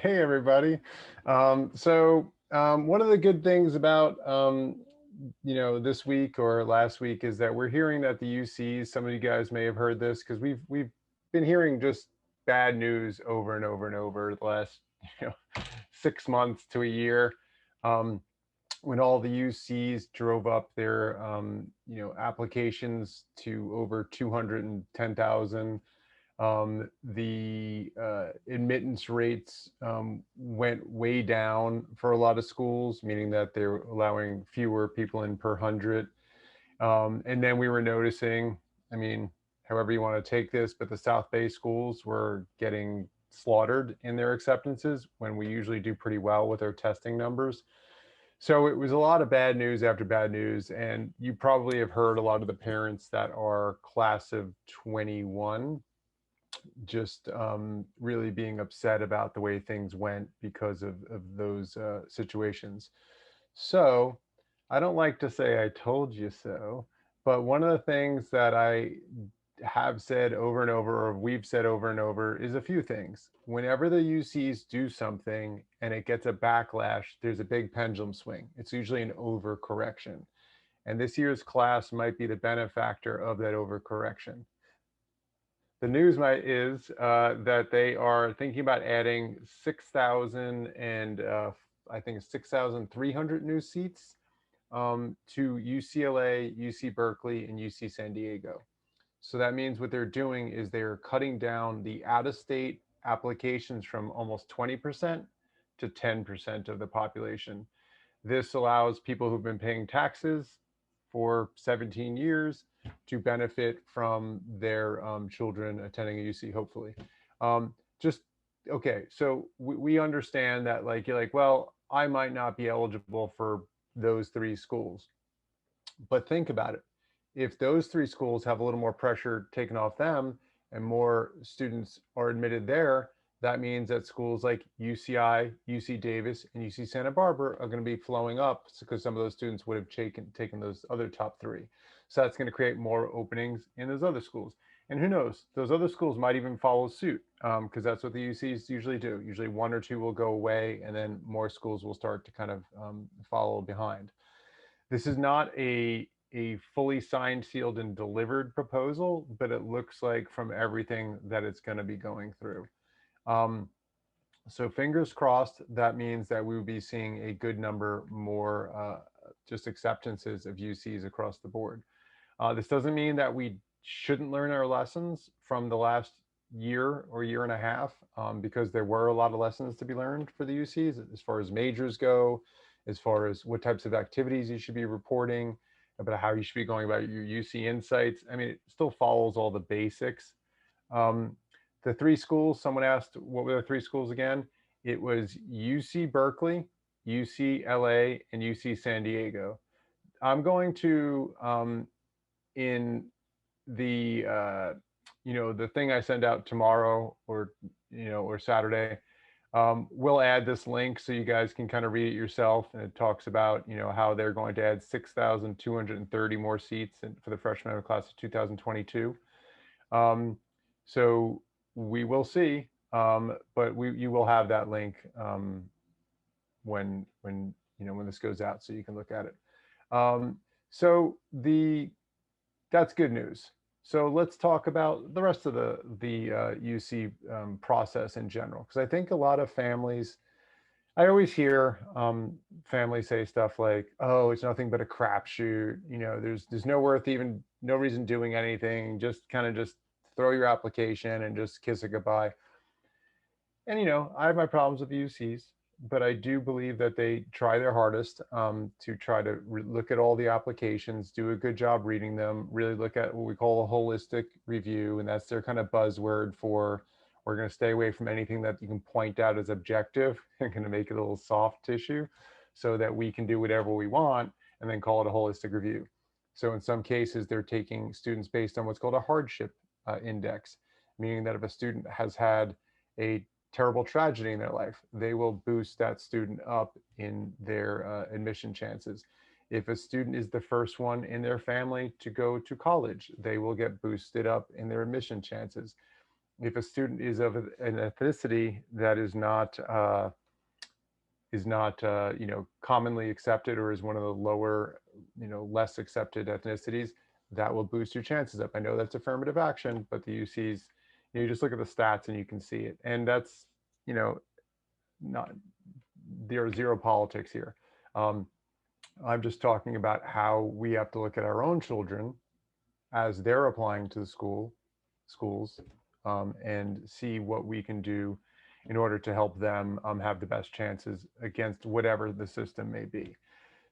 Hey, everybody. One of the good things about this week or last week is that we're hearing that the UCs. Some of you guys may have heard this because we've been hearing just bad news over and over and over the last 6 months to a year. Um, when all the UCs drove up their applications to over 210,000. The admittance rates went way down for a lot of schools, meaning that they're allowing fewer people in per 100. And then we were noticing, I mean, however you want to take this, but the South Bay schools were getting slaughtered in their acceptances when we usually do pretty well with our testing numbers. So it was a lot of bad news after bad news. And you probably have heard a lot of the parents that are class of 21 just really being upset about the way things went because of those situations. So I don't like to say I told you so, but one of the things that I have said over and over, or we've said over and over, is a few things. Whenever the UCs do something and it gets a backlash, there's a big pendulum swing. It's usually an overcorrection. And this year's class might be the benefactor of that overcorrection. The news might is that they are thinking about adding 6,000 and I think 6,300 new seats to UCLA, UC Berkeley, and UC San Diego. So that means what they're doing is they're cutting down the out-of-state applications from almost 20% to 10% of the population. This allows people who've been paying taxes for 17 years to benefit from their children attending a UC, hopefully. Just okay, so we understand that, like, you're like, well, I might not be eligible for those three schools, but think about it. If those three schools have a little more pressure taken off them and more students are admitted there, that means that schools like UCI, UC Davis, and UC Santa Barbara are going to be flowing up because some of those students would have taken those other top three. So that's going to create more openings in those other schools. And who knows, those other schools might even follow suit because that's what the UCs usually do. Usually one or two will go away and then more schools will start to kind of follow behind. This is not a fully signed, sealed, and delivered proposal, but it looks like from everything that it's going to be going through. Um, so fingers crossed, that means that we will be seeing a good number more just acceptances of UCs across the board. This doesn't mean that we shouldn't learn our lessons from the last year or year and a half, because there were a lot of lessons to be learned for the UCs as far as majors go, as far as what types of activities you should be reporting, about how you should be going about your UC insights. I mean, it still follows all the basics. Um, the three schools, someone asked, what were the three schools again? It was UC Berkeley, UCLA, and UC San Diego. I'm going to, in the the thing I send out tomorrow or or Saturday, we'll add this link so you guys can kind of read it yourself. And it talks about how they're going to add 6,230 more seats for the freshman class of 2022. Um, so we will see, but you will have that link when this goes out, so you can look at it. Um, so that's good news. So let's talk about the rest of the UC process in general, because I think a lot of families. I always hear families say stuff like, "Oh, it's nothing but a crapshoot. There's no reason doing anything. Just kind of just throw your application and just kiss it goodbye." And I have my problems with UCs, but I do believe that they try their hardest to try to look at all the applications, do a good job reading them, really look at what we call a holistic review, and that's their kind of buzzword for we're going to stay away from anything that you can point out as objective and going to make it a little soft tissue so that we can do whatever we want and then call it a holistic review. So in some cases, they're taking students based on what's called a hardship index, meaning that if a student has had a terrible tragedy in their life, they will boost that student up in their admission chances. If a student is the first one in their family to go to college, they will get boosted up in their admission chances. if a student is of an ethnicity that is not commonly accepted, or is one of the lower, less accepted ethnicities, that will boost your chances up. I know that's affirmative action, but the UCs, you just look at the stats and you can see it. And that's, you know, not, there are zero politics here. Um, I'm just talking about how we have to look at our own children as they're applying to the schools, and see what we can do in order to help them have the best chances against whatever the system may be.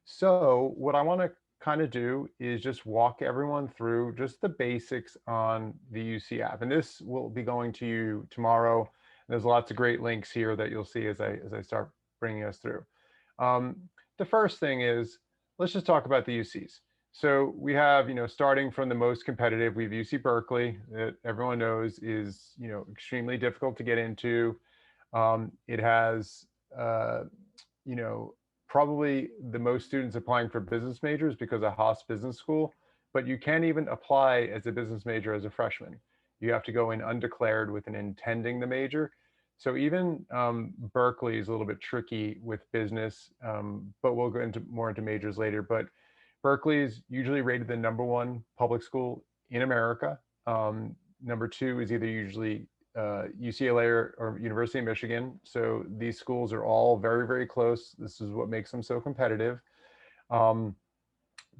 So what I want to kind of do is just walk everyone through just the basics on the UC app. And this will be going to you tomorrow. There's lots of great links here that you'll see as I start bringing us through. Um, the first thing is, let's just talk about the UCs. So we have, starting from the most competitive, we have UC Berkeley, that everyone knows is, extremely difficult to get into. It has, you know, probably the most students applying for business majors because of Haas Business School, but you can't even apply as a business major as a freshman. You have to go in undeclared with an intending the major. So even Berkeley is a little bit tricky with business, but we'll go into more into majors later. But Berkeley is usually rated the #1 public school in America. Number two is either usually UCLA or University of Michigan. So these schools are all very, very close. This is what makes them so competitive. Um,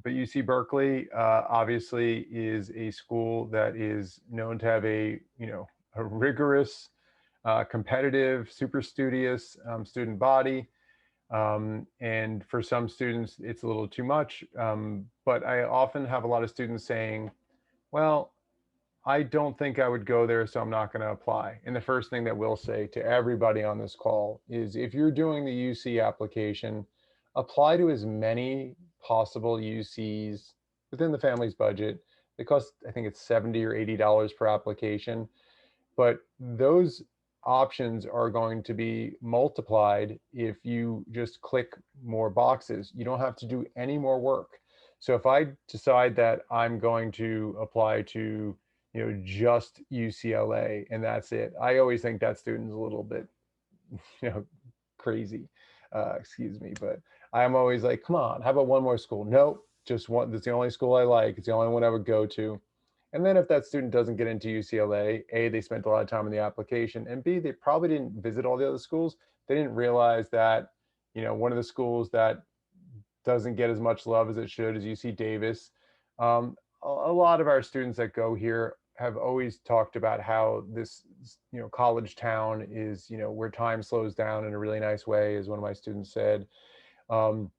but UC Berkeley obviously is a school that is known to have a rigorous, competitive, super studious student body. And for some students, it's a little too much. But I often have a lot of students saying, well, I don't think I would go there, so I'm not going to apply. And the first thing that we'll say to everybody on this call is, if you're doing the UC application, apply to as many possible UCs within the family's budget. They cost, I think it's $70 or $80 per application, but those options are going to be multiplied if you just click more boxes. You don't have to do any more work. So if I decide that I'm going to apply to, just UCLA and that's it, I always think that student's a little bit, you know, crazy. Excuse me, but I'm always like, come on, how about one more school? Nope, just one. That's the only school I like. It's the only one I would go to. And then if that student doesn't get into UCLA, A, they spent a lot of time in the application, and B, they probably didn't visit all the other schools. They didn't realize that, one of the schools that doesn't get as much love as it should is UC Davis. A lot of our students that go here have always talked about how this, college town is, where time slows down in a really nice way, as one of my students said. Um,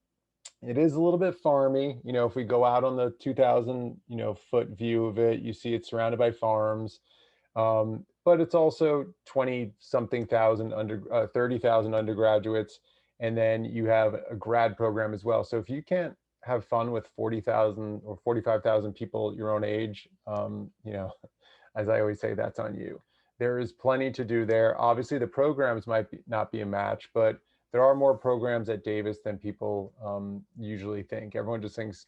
it is a little bit farmy. If we go out on the 2,000, foot view of it, you see it's surrounded by farms. But it's also 20 something thousand 30,000 undergraduates. And then you have a grad program as well. So if you can't have fun with 40,000 or 45,000 people your own age, as I always say, that's on you. There is plenty to do there. Obviously, the programs might not be a match, but there are more programs at Davis than people usually think. Everyone just thinks,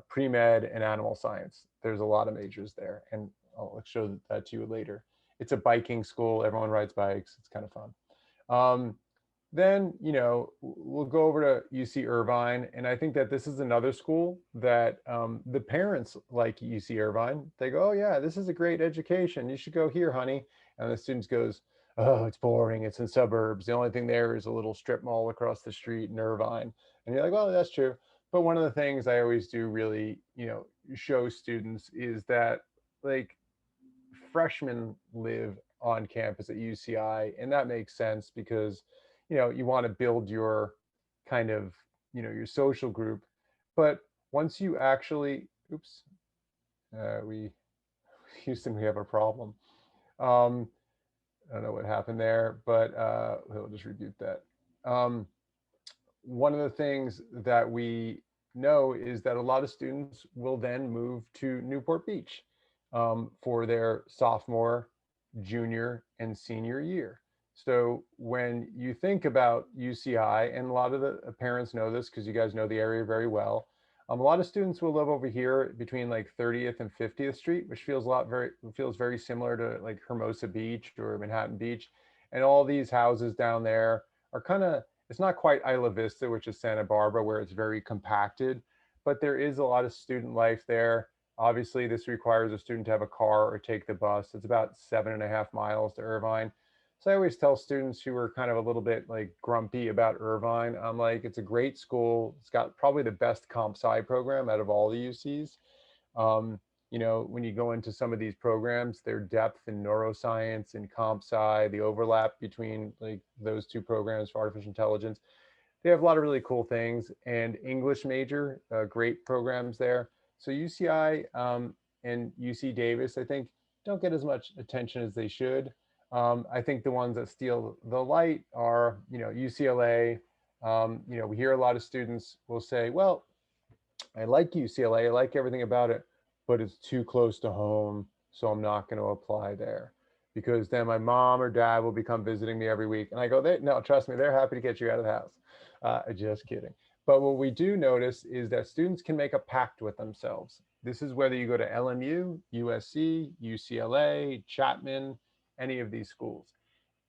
pre-med and animal science. There's a lot of majors there, and I'll show that to you later. It's a biking school. Everyone rides bikes. It's kind of fun. Then, we'll go over to UC Irvine. And I think that this is another school that the parents like UC Irvine. They go, oh, yeah, this is a great education. You should go here, honey. And the students goes, oh, it's boring. It's in suburbs. The only thing there is a little strip mall across the street in Irvine. And you're like, well, that's true. But one of the things I always do really, show students is that, like, freshmen live on campus at UCI. And that makes sense because, you want to build your kind of, your social group. But once you actually, oops, we, Houston, we have a problem. I don't know what happened there, but we'll just reboot that. One of the things that we know is that a lot of students will then move to Newport Beach for their sophomore, junior, and senior year. So when you think about UCI, and a lot of the parents know this because you guys know the area very well, A lot of students will live over here between like 30th and 50th Street, which feels very similar to like Hermosa Beach or Manhattan Beach. And all these houses down there are kind of, it's not quite Isla Vista, which is Santa Barbara, where it's very compacted, but there is a lot of student life there. Obviously, this requires a student to have a car or take the bus. It's about 7.5 miles to Irvine. So I always tell students who are kind of a little bit like grumpy about Irvine, I'm like, it's a great school. It's got probably the best comp sci program out of all the UCs. Um, when you go into some of these programs, their depth in neuroscience and comp sci, the overlap between like those two programs for artificial intelligence, they have a lot of really cool things. And English major, great programs there. So UCI and UC Davis, I think, don't get as much attention as they should. I think the ones that steal the light are, UCLA. We hear a lot of students will say, well, I like UCLA, I like everything about it, but it's too close to home, so I'm not going to apply there because then my mom or dad will become visiting me every week. And I go, no, trust me, they're happy to get you out of the house. Just kidding. But what we do notice is that students can make a pact with themselves. This is whether you go to LMU, USC, UCLA, Chapman, any of these schools.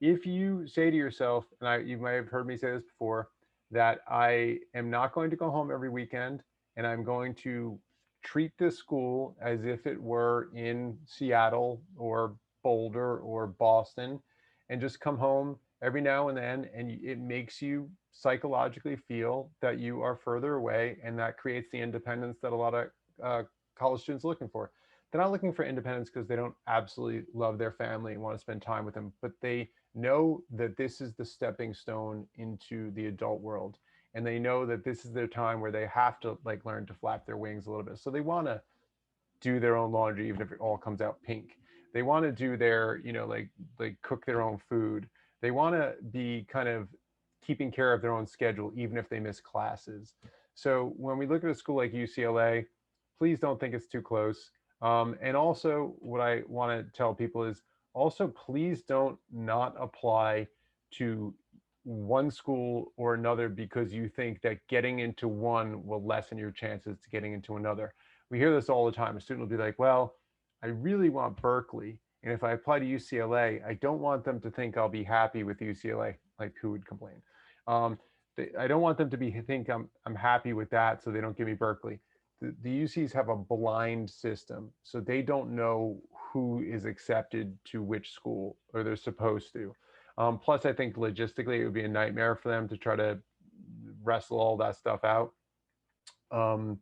If you say to yourself, and you might have heard me say this before, that I am not going to go home every weekend and I'm going to treat this school as if it were in Seattle or Boulder or Boston and just come home every now and then, and it makes you psychologically feel that you are further away, and that creates the independence that a lot of college students are looking for. They're not looking for independence because they don't absolutely love their family and want to spend time with them, but they know that this is the stepping stone into the adult world, and they know that this is their time where they have to like learn to flap their wings a little bit. So they want to do their own laundry even if it all comes out pink. They want to do their, like cook their own food. They want to be kind of keeping care of their own schedule even if they miss classes. So when we look at a school like UCLA, please don't think it's too close. And also what I want to tell people is also please don't not apply to one school or another because you think that getting into one will lessen your chances to getting into another. We hear this all the time. A student will be like, well, I really want Berkeley. And if I apply to UCLA, I don't want them to think I'll be happy with UCLA. Like, who would complain? I don't want them to think I'm happy with that, so they don't give me Berkeley. The UCs have a blind system, so they don't know who is accepted to which school, or they're supposed to. Plus, I think logistically it would be a nightmare for them to try to wrestle all that stuff out. Um,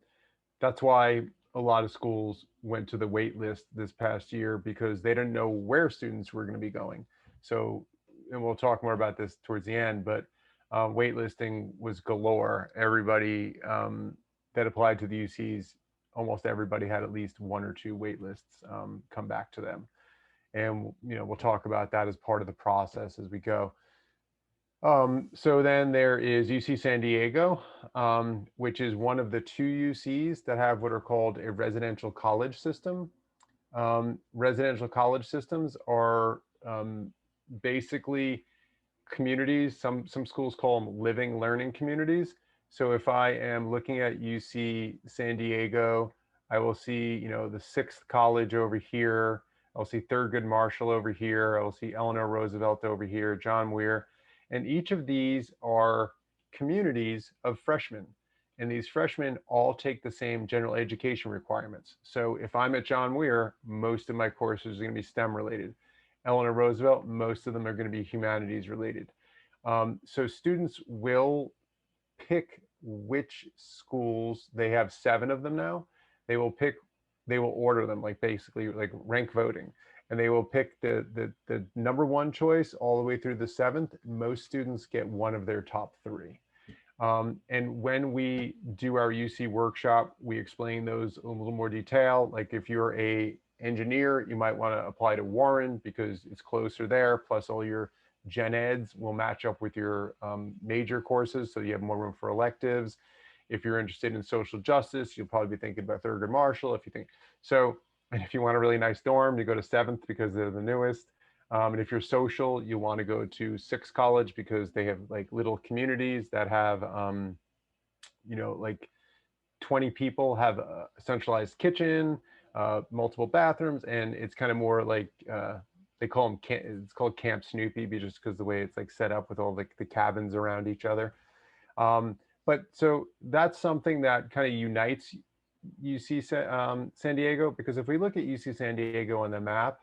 that's why a lot of schools went to the wait list this past year because they didn't know where students were going to be going. So, and we'll talk more about this towards the end, but waitlisting was galore. Everybody that applied to the UCs, almost everybody had at least one or two wait lists come back to them. And, we'll talk about that as part of the process as we go. So then there is UC San Diego, which is one of the two UCs that have what are called a residential college system. Residential college systems are basically communities. Some schools call them living learning communities. So if I am looking at UC San Diego, I will see, the Sixth College over here. I'll see Thurgood Marshall over here. I'll see Eleanor Roosevelt over here, John Muir. And each of these are communities of freshmen. And these freshmen all take the same general education requirements. So if I'm at John Muir, most of my courses are going to be STEM related. Eleanor Roosevelt, most of them are going to be humanities related. So students will pick which schools, they have 7 of them now. They will order them like basically like rank voting, and they will pick the number 1 choice all the way through the 7th. Most students get one of their top 3. And when we do our UC workshop, we explain those in a little more detail. Like if you're a engineer, you might want to apply to Warren because it's closer there. Plus all your gen eds will match up with your major courses, so you have more room for electives. If you're interested in social justice, you'll probably be thinking about Thurgood Marshall. If you think so, and if you want a really nice dorm, you go to 7th because they're the newest. And if you're social, you want to go to Sixth College because they have like little communities that have, like 20 people have a centralized kitchen, multiple bathrooms, and it's kind of more like they call them, it's called Camp Snoopy, just because the way it's like set up with all the cabins around each other. But so that's something that kind of unites UC San Diego, because if we look at UC San Diego on the map,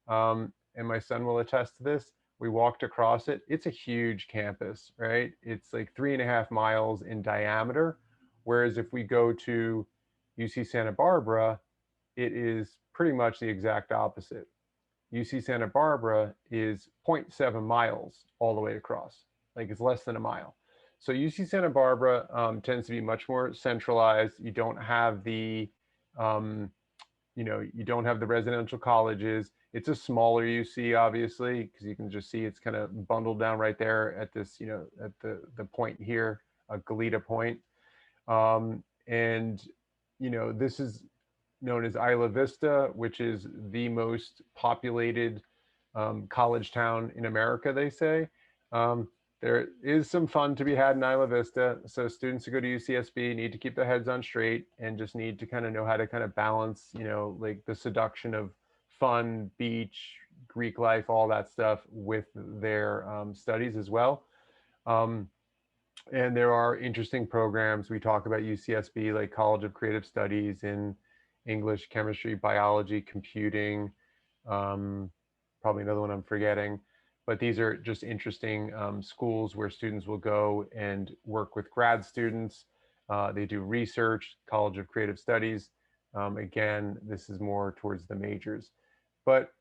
and my son will attest to this, we walked across it. It's a huge campus, right? It's like 3.5 miles in diameter. Whereas if we go to UC Santa Barbara, it is pretty much the exact opposite. UC Santa Barbara is 0.7 miles all the way across. Like it's less than a mile. So UC Santa Barbara tends to be much more centralized. You don't have the, you don't have the residential colleges. It's a smaller UC, obviously, because you can just see it's kind of bundled down right there at this, at the point here, Goleta Point. And, this is known as Isla Vista, which is the most populated college town in America, they say. There is some fun to be had in Isla Vista. So students who go to UCSB need to keep their heads on straight and just need to kind of know how to kind of balance, like the seduction of fun, beach, Greek life, all that stuff with their studies as well. And there are interesting programs. We talk about UCSB, like College of Creative Studies in English, chemistry, biology, computing, probably another one I'm forgetting. But these are just interesting schools where students will go and work with grad students. They do research, College of Creative Studies. Again, this is more towards the majors. But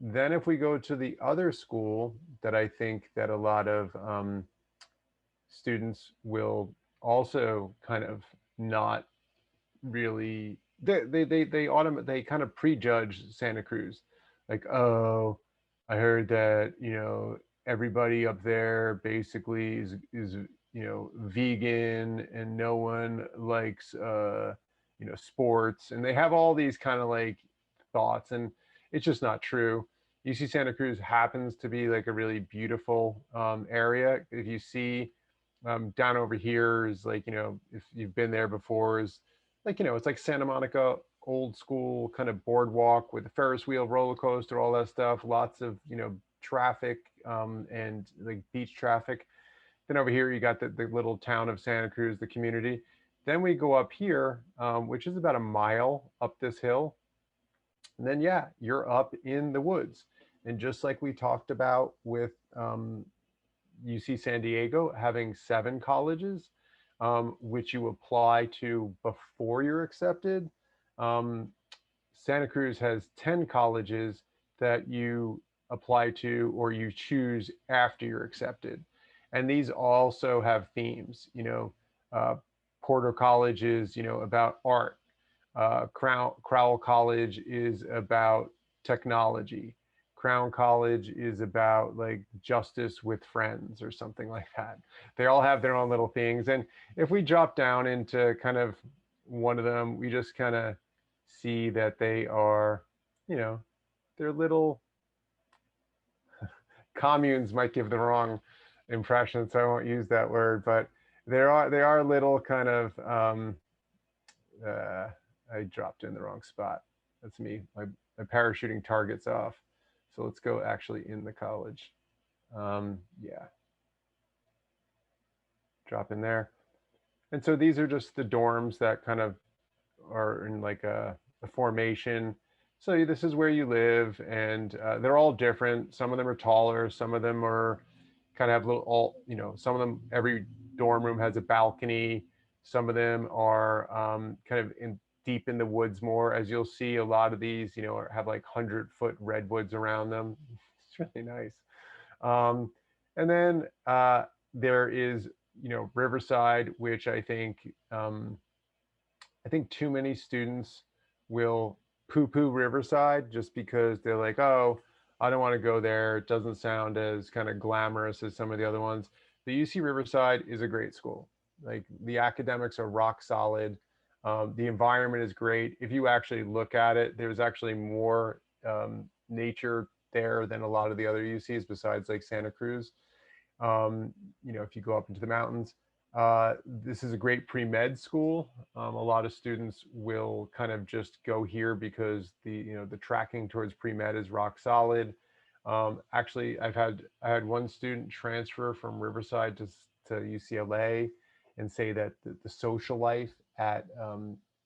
then if we go to the other school that I think that a lot of students will also kind of not really, they kind of prejudge Santa Cruz. Like, oh, I heard that, everybody up there basically is vegan and no one likes sports, and they have all these kind of like thoughts, and it's just not true. UC Santa Cruz happens to be like a really beautiful area. If you see down over here is like, if you've been there before, is like, it's like Santa Monica old school kind of boardwalk with a Ferris wheel, roller coaster, all that stuff, lots of, traffic and like beach traffic. Then over here, you got the little town of Santa Cruz, the community. Then we go up here, which is about a mile up this hill. And then, yeah, you're up in the woods. And just like we talked about with UC San Diego having 7 colleges, which you apply to before you're accepted, Santa Cruz has 10 colleges that you apply to or you choose after you're accepted. And these also have themes. Porter College is, about art. Crowell College is about technology. Crown College is about like justice with friends or something like that. They all have their own little things. And if we drop down into kind of one of them, we just kind of see that they are, they're little communes, might give the wrong impression, so I won't use that word, but they are little kind of, I dropped in the wrong spot. That's me. My parachuting target's off. So let's go actually in the college. Yeah. Drop in there. And so these are just the dorms that kind of are in like a formation. So this is where you live, and they're all different. Some of them are taller. Some of them are kind of have little, some of them, every dorm room has a balcony. Some of them are kind of deep in the woods more, as you'll see. A lot of these, have like 100-foot redwoods around them. It's really nice. And then there is, Riverside, which I think too many students will poo-poo Riverside just because they're like, oh, I don't want to go there. It doesn't sound as kind of glamorous as some of the other ones. The UC Riverside is a great school. Like the academics are rock solid. The environment is great. If you actually look at it, there's actually more nature there than a lot of the other UCs besides like Santa Cruz. If you go up into the mountains. This is a great pre-med school. A lot of students will kind of just go here because the tracking towards pre-med is rock solid. Actually, I had one student transfer from Riverside to UCLA and say that the social life at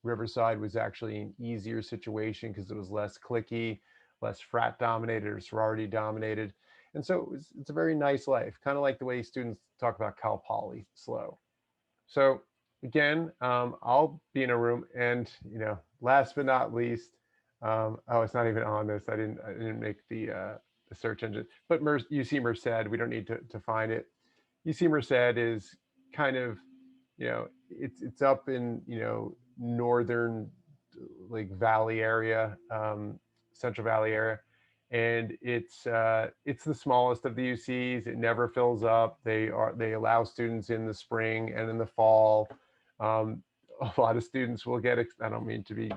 Riverside was actually an easier situation because it was less cliquey, less frat dominated or sorority dominated. And so it's a very nice life, kind of like the way students talk about Cal Poly, slow. So again, I'll be in a room, and last but not least, oh, it's not even on this. I didn't make the search engine, but UC Merced. We don't need to find it. UC Merced is kind of, it's up in northern, like Valley area, Central Valley area, and it's the smallest of the UCs. It never fills up. They allow students in the spring and in the fall. Um, a lot of students will get. I don't mean to be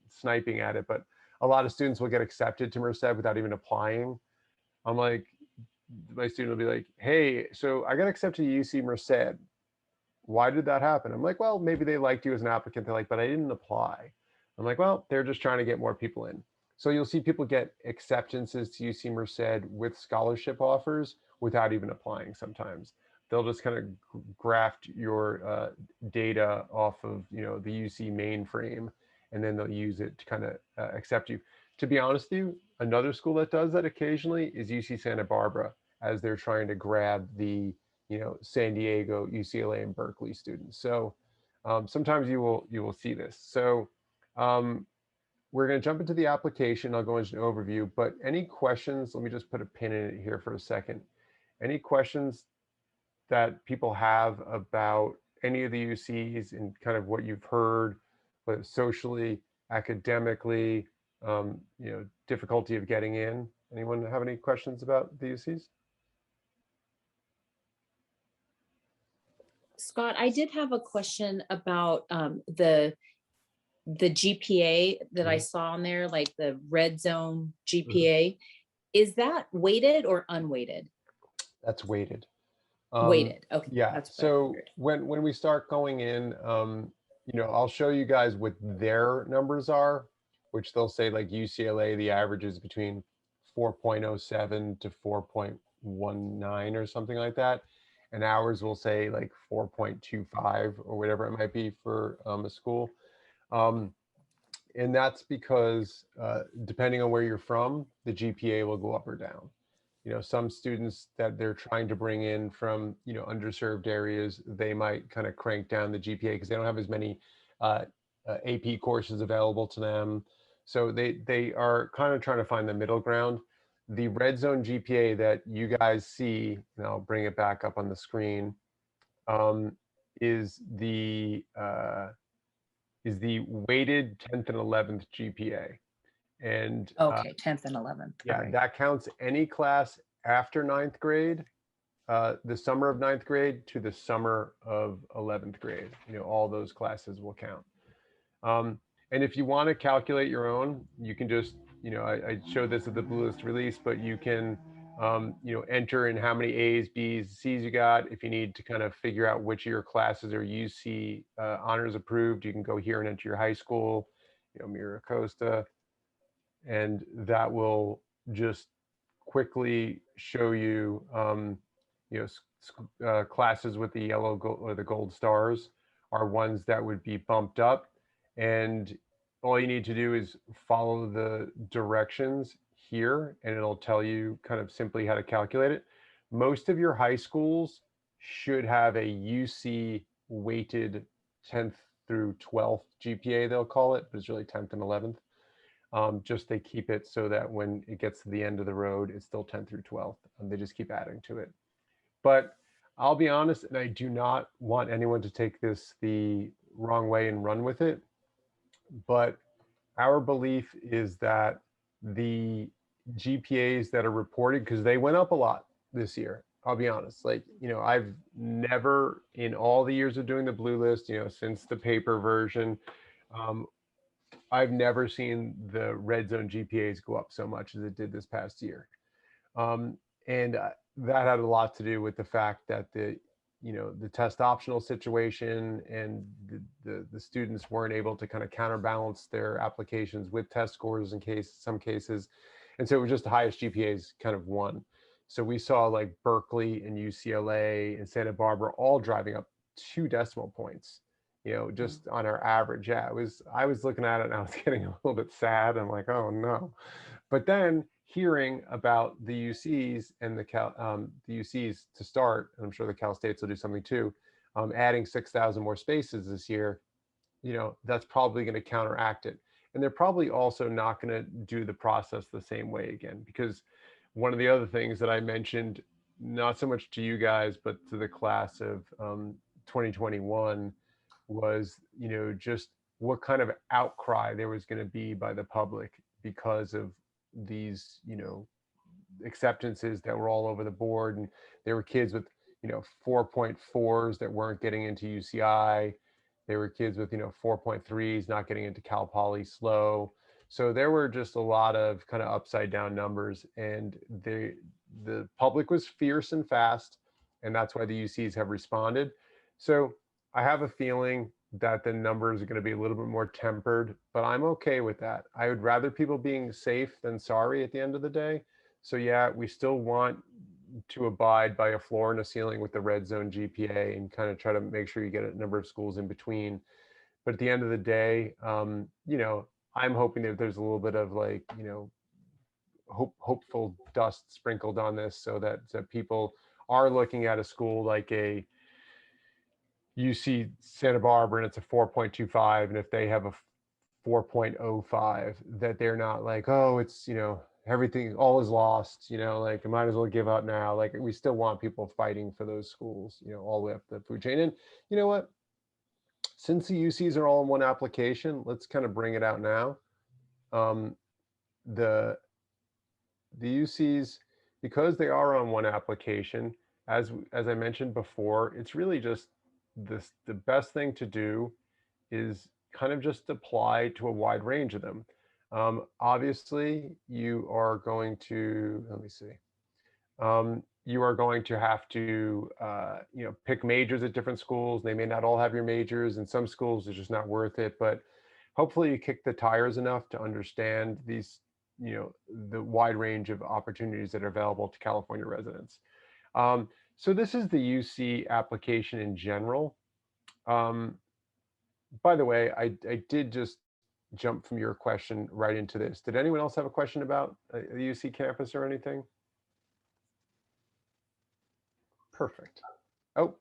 sniping at it, but a lot of students will get accepted to Merced without even applying. I'm like, my student will be like, "Hey, so I got accepted to UC Merced. Why did that happen?" I'm like, "Well, maybe they liked you as an applicant." They're like, "But I didn't apply." I'm like, "Well, they're just trying to get more people in." So you'll see people get acceptances to UC Merced with scholarship offers without even applying sometimes. They'll just kind of graft your data off of the UC mainframe, and then they'll use it to kind of accept you. To be honest with you, another school that does that occasionally is UC Santa Barbara, as they're trying to grab the San Diego, UCLA, and Berkeley students. So sometimes you will see this. So um, we're going to jump into the application. I'll go into an overview, but any questions? Let me just put a pin in it here for a second. Any questions that people have about any of the UCs and kind of what you've heard, whether socially, academically, difficulty of getting in? Anyone have any questions about the UCs? Scott, I did have a question about the GPA that I saw on there, like the red zone GPA. Is that weighted or unweighted? That's weighted. Weighted. Okay, Yeah. that's what I So figured. when we start going in, I'll show you guys what their numbers are, which they'll say like UCLA, the average is between 4.07 to 4.19 or something like that, and ours will say like 4.25 or whatever it might be for a school. Um, and that's because depending on where you're from, the GPA will go up or down. Some students that they're trying to bring in from underserved areas, they might kind of crank down the GPA because they don't have as many uh, AP courses available to them. So they are kind of trying to find the middle ground. The red zone GPA that you guys see, and I'll bring it back up on the screen, um, is the weighted 10th and 11th GPA. And Okay, 10th and 11th. yeah, Right. that counts any class after ninth grade, the summer of ninth grade to the summer of 11th grade. All those classes will count. And if you want to calculate your own, you can just, I showed this at the Blue List release, but you can, enter in how many A's, B's, C's you got. If you need to kind of figure out which of your classes are UC honors approved, you can go here and enter your high school, Mira Costa, and that will just quickly show you, classes with the yellow or the gold stars are ones that would be bumped up. And all you need to do is follow the directions here, and it'll tell you kind of simply how to calculate it. Most of your high schools should have a UC weighted 10th through 12th GPA, they'll call it, but it's really 10th and 11th. Just they keep it so that when it gets to the end of the road, it's still 10th through 12th. And they just keep adding to it. But I'll be honest, and I do not want anyone to take this the wrong way and run with it. But our belief is that the GPAs that are reported, because they went up a lot this year, I'll be honest. Like, I've never, in all the years of doing the Blue List, since the paper version, I've never seen the red zone GPAs go up so much as it did this past year. And that had a lot to do with the fact that the the test optional situation, and the students weren't able to kind of counterbalance their applications with test scores in some cases. And so it was just the highest GPAs kind of won. So we saw like Berkeley and UCLA and Santa Barbara all driving up 2 decimal points, just on our average. Yeah, I was looking at it and I was getting a little bit sad. I'm like, oh no. But then hearing about the UCs and the UCs to start, and I'm sure the Cal States will do something too, adding 6,000 more spaces this year, that's probably going to counteract it. And they're probably also not going to do the process the same way again, because one of the other things that I mentioned, not so much to you guys, but to the class of 2021, was, just what kind of outcry there was going to be by the public because of these, acceptances that were all over the board. And there were kids with, 4.4s that weren't getting into UCI. There were kids with, 4.3s not getting into Cal Poly SLO. So there were just a lot of kind of upside down numbers, and the public was fierce and fast, and that's why the UCs have responded. So I have a feeling that the numbers are going to be a little bit more tempered, but I'm okay with that. I would rather people being safe than sorry at the end of the day. So yeah, we still want to abide by a floor and a ceiling with the red zone GPA and kind of try to make sure you get a number of schools in between. But at the end of the day, I'm hoping that there's a little bit of like, hopeful dust sprinkled on this, so that people are looking at a school like a UC Santa Barbara and it's a 4.25, and if they have a 4.05, that they're not like, oh, it's, everything, all is lost, like I might as well give up now. Like, we still want people fighting for those schools, all the way up the food chain. And you know what? Since the UCs are all in one application, let's kind of bring it out now. Um, the UCs, because they are on one application, as I mentioned before, it's really just the best thing to do is kind of just apply to a wide range of them. Obviously, you are going to, let me see, you are going to have to, pick majors at different schools. They may not all have your majors, and some schools it's just not worth it. But hopefully, you kick the tires enough to understand these, the wide range of opportunities that are available to California residents. So this is the UC application in general. By the way, I did just jump from your question right into this. Did anyone else have a question about the UC campus or anything? Perfect. Oh,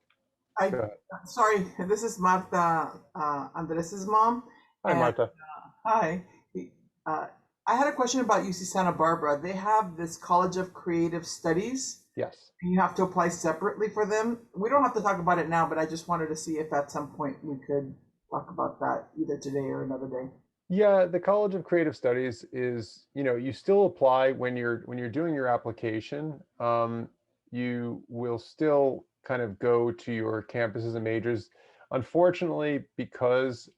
I go ahead. sorry, this is Marta, Andres's mom. Hi, And Martha. hi. Uh, I had a question about UC Santa Barbara. They have this College of Creative Studies, Yes. and you have to apply separately for them. We don't have to talk about it now, but I just wanted to see if at some point we could talk about that either today or another day. Yeah, the College of Creative Studies is, you still apply when you're doing your application. You will still kind of go to your campuses and majors. Unfortunately, because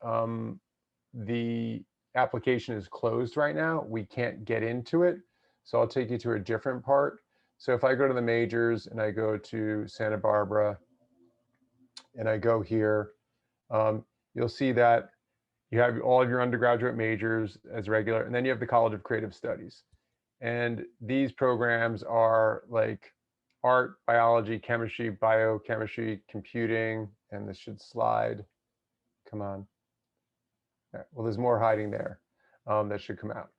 the application is closed right now, we can't get into it. So I'll take you to a different part. So if I go to the majors and I go to Santa Barbara and I go here, you'll see that you have all of your undergraduate majors as regular, and then you have the College of Creative Studies. And these programs are like art, biology, chemistry, biochemistry, computing, and this should slide. Come on. Right. Well, there's more hiding there that should come out.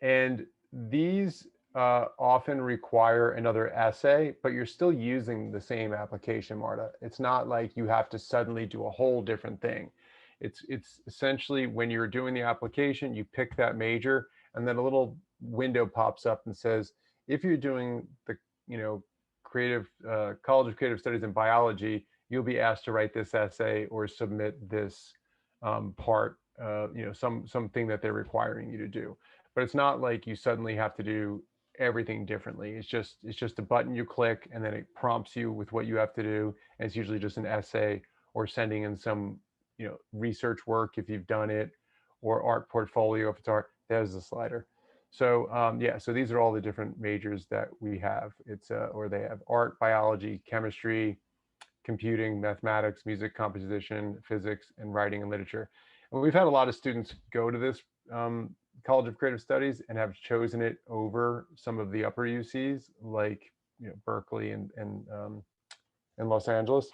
And these often require another essay, but you're still using the same application, Marta. It's not like you have to suddenly do a whole different thing. It's essentially when you're doing the application, you pick that major, and then a little window pops up and says, if you're doing the creative College of Creative Studies in biology, you'll be asked to write this essay or submit this part, something that they're requiring you to do. But it's not like you suddenly have to do everything differently. It's just a button you click, and then it prompts you with what you have to do. And it's usually just an essay or sending in some research work if you've done it, or art portfolio if it's art. There's the slider. So yeah, so these are all the different majors that we have. It's or they have art, biology, chemistry, computing, mathematics, music composition, physics, and writing and literature. And we've had a lot of students go to this College of Creative Studies and have chosen it over some of the upper UCs like Berkeley and Los Angeles.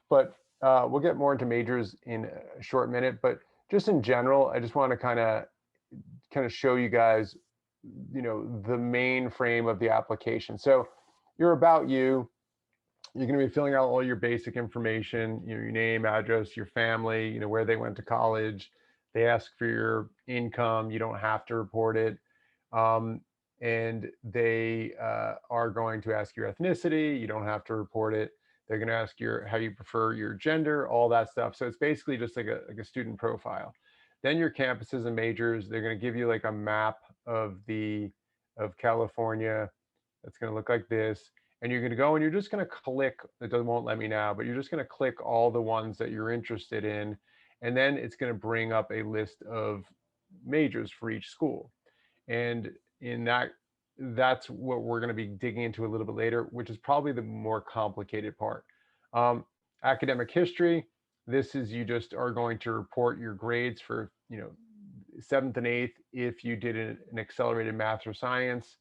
But we'll get more into majors in a short minute. But just in general, I just want to kind of show you guys, the main frame of the application. So you're about you. You're going to be filling out all your basic information, your name, address, your family, where they went to college. They ask for your income. You don't have to report it. And they are going to ask your ethnicity. You don't have to report it. They're going to ask how you prefer your gender, all that stuff. So it's basically just like a student profile. Then your campuses and majors, they're going to give you like a map of California. That's going to look like this. And you're going to go and you're just going to click, won't let me now, but you're just going to click all the ones that you're interested in. And then it's going to bring up a list of majors for each school. And that's what we're going to be digging into a little bit later, which is probably the more complicated part. Academic history, this is you just are going to report your grades for 7th and 8th if you did an accelerated math or science.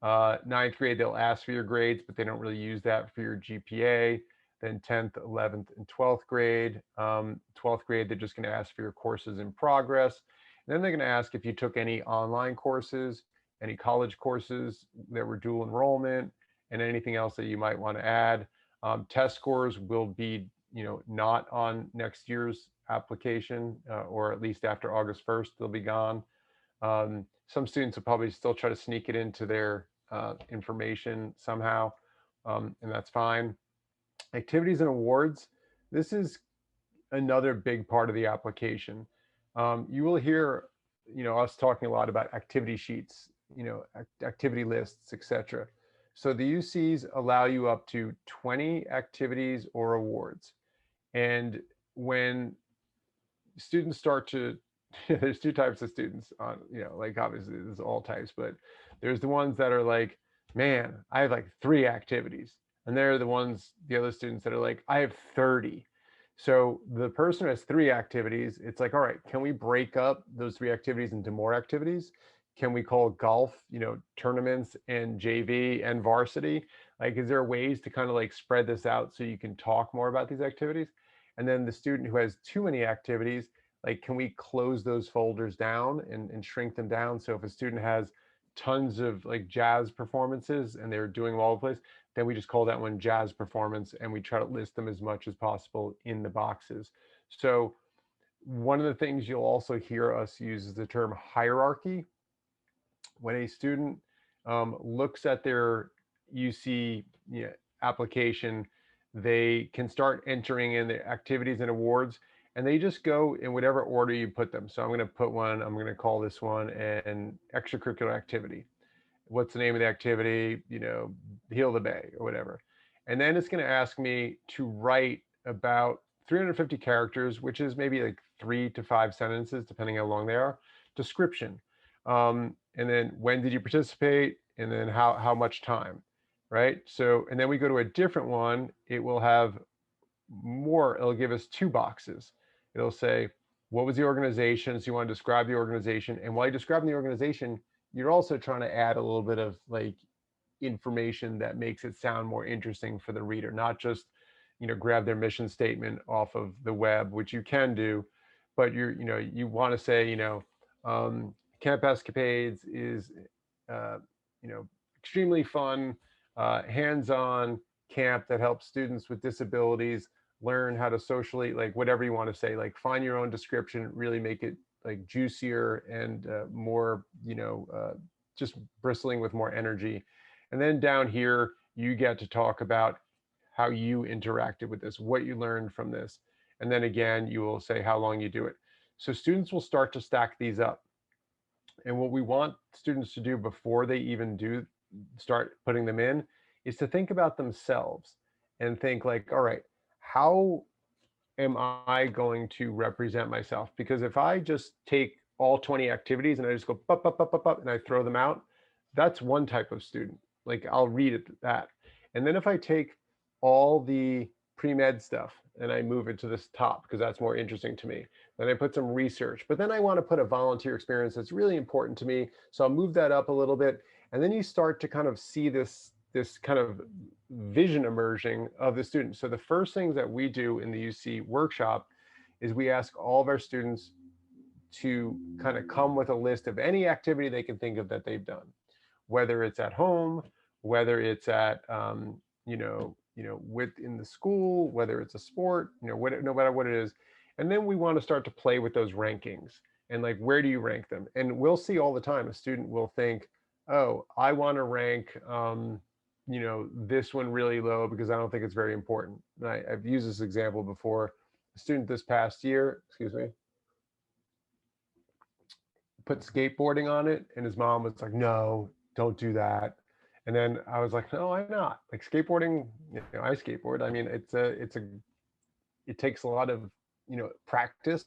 9th grade, they'll ask for your grades, but they don't really use that for your GPA. Then 10th, 11th, and 12th grade. 12th grade, they're just going to ask for your courses in progress. And then they're going to ask if you took any online courses, any college courses that were dual enrollment, and anything else that you might want to add. Test scores will be, not on next year's application, or at least after August 1st, they'll be gone. Some students will probably still try to sneak it into their information somehow, and that's fine. Activities and awards. This is another big part of the application. You will hear, us talking a lot about activity sheets, activity lists, etc. So the UCs allow you up to 20 activities or awards. And when students start to, there's two types of students on, like obviously there's all types, but there's the ones that are like, man, I have like 3 activities. And they're the other students that are like, I have 30. So the person who has 3 activities, it's like, all right, can we break up those 3 activities into more activities? Can we call golf, tournaments and JV and varsity? Like, is there ways to kind of like spread this out so you can talk more about these activities? And then the student who has too many activities, like, can we close those folders down and shrink them down? So if a student has tons of like jazz performances and they're doing them all over the place, then we just call that one jazz performance, and we try to list them as much as possible in the boxes. So one of the things you'll also hear us use is the term hierarchy. When a student looks at their UC application, they can start entering in the activities and awards, and they just go in whatever order you put them. So I'm going to call this one an extracurricular activity. What's the name of the activity? Heal the Bay or whatever. And then it's going to ask me to write about 350 characters, which is maybe like 3 to 5 sentences, depending how long they are. Description. And then when did you participate? And then how much time, right? So, and then we go to a different one. It will have more. It'll give us 2 boxes. It'll say, what was the organization? So you want to describe the organization. And while you're describing the organization, you're also trying to add a little bit of like information that makes it sound more interesting for the reader, not just, grab their mission statement off of the web, which you can do, but you want to say, Camp Escapades is, extremely fun, hands-on camp that helps students with disabilities learn how to socially, like whatever you want to say, like find your own description, really make it like juicier and more, just bristling with more energy. And then down here, you get to talk about how you interacted with this, what you learned from this. And then again, you will say how long you do it. So students will start to stack these up. And what we want students to do before they even start putting them in is to think about themselves and think like, all right, how am I going to represent myself? Because if I just take all 20 activities and I just go bup, bup, bup, bup, bup, and I throw them out, that's one type of student. Like I'll read it that. And then if I take all the pre-med stuff and I move it to this top because that's more interesting to me. Then I put some research, but then I want to put a volunteer experience that's really important to me. So I'll move that up a little bit. And then you start to kind of see this kind of vision emerging of the students. So the first things that we do in the UC workshop is we ask all of our students to kind of come with a list of any activity they can think of that they've done, whether it's at home, whether it's at within the school, whether it's a sport, no matter what it is. And then we want to start to play with those rankings and like, where do you rank them? And we'll see all the time, a student will think, oh, I want to rank, this one really low because I don't think it's very important. And I've used this example before. A student this past year, put skateboarding on it, and his mom was like, no, don't do that. And then I was like, no, why not? Like skateboarding, I skateboard. I mean, it takes a lot of, practice.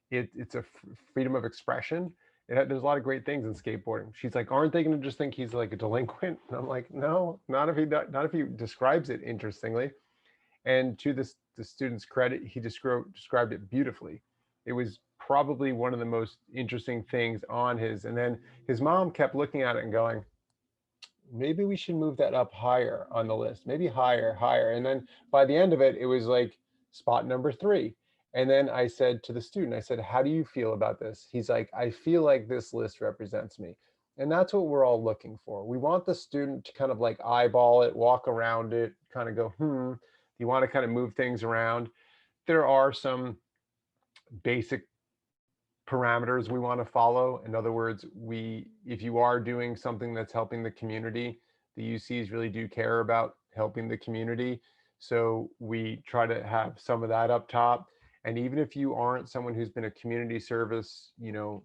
It's a freedom of expression. There's a lot of great things in skateboarding. She's like, aren't they going to just think he's like a delinquent? And I'm like, no, not if he describes it interestingly. And to the student's credit, he described it beautifully. It was probably one of the most interesting things on his. And then his mom kept looking at it and going, maybe we should move that up higher on the list, maybe higher. And then by the end of it, it was like spot number 3. And then I said to the student, I said, how do you feel about this? He's like, I feel like this list represents me. And that's what we're all looking for. We want the student to kind of like eyeball it, walk around it, kind of go, you want to kind of move things around. There are some basic parameters we want to follow. In other words, if you are doing something that's helping the community, the UCs really do care about helping the community. So we try to have some of that up top. And even if you aren't someone who's been a community service,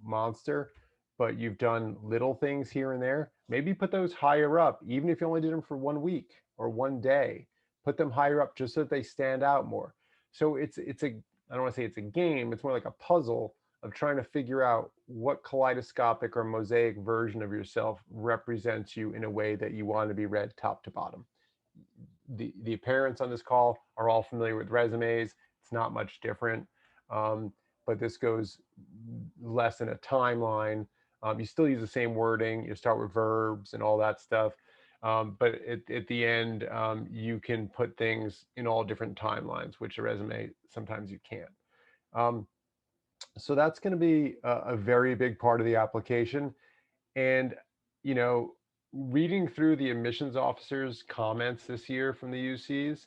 monster, but you've done little things here and there, maybe put those higher up, even if you only did them for 1 week or 1 day, put them higher up just so that they stand out more. So I don't want to say it's a game, it's more like a puzzle of trying to figure out what kaleidoscopic or mosaic version of yourself represents you in a way that you want to be read top to bottom. The parents on this call are all familiar with resumes. It's not much different, but this goes less in a timeline. You still use the same wording. You start with verbs and all that stuff. But at the end, you can put things in all different timelines, which a resume, sometimes you can't. So that's going to be a very big part of the application. And, reading through the admissions officers' comments this year from the UCs,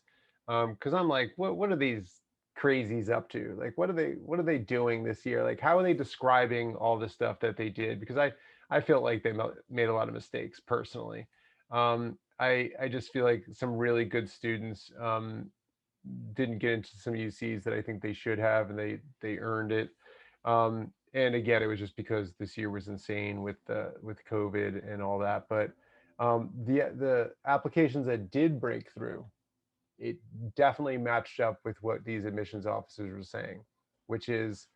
because I'm like, what are these crazies up to? Like, what are they doing this year? Like, how are they describing all the stuff that they did? Because I feel like they made a lot of mistakes personally. I just feel like some really good students didn't get into some UCs that I think they should have, and they earned it. And again, it was just because this year was insane with COVID and all that. But the applications that did break through, it definitely matched up with what these admissions officers were saying, which is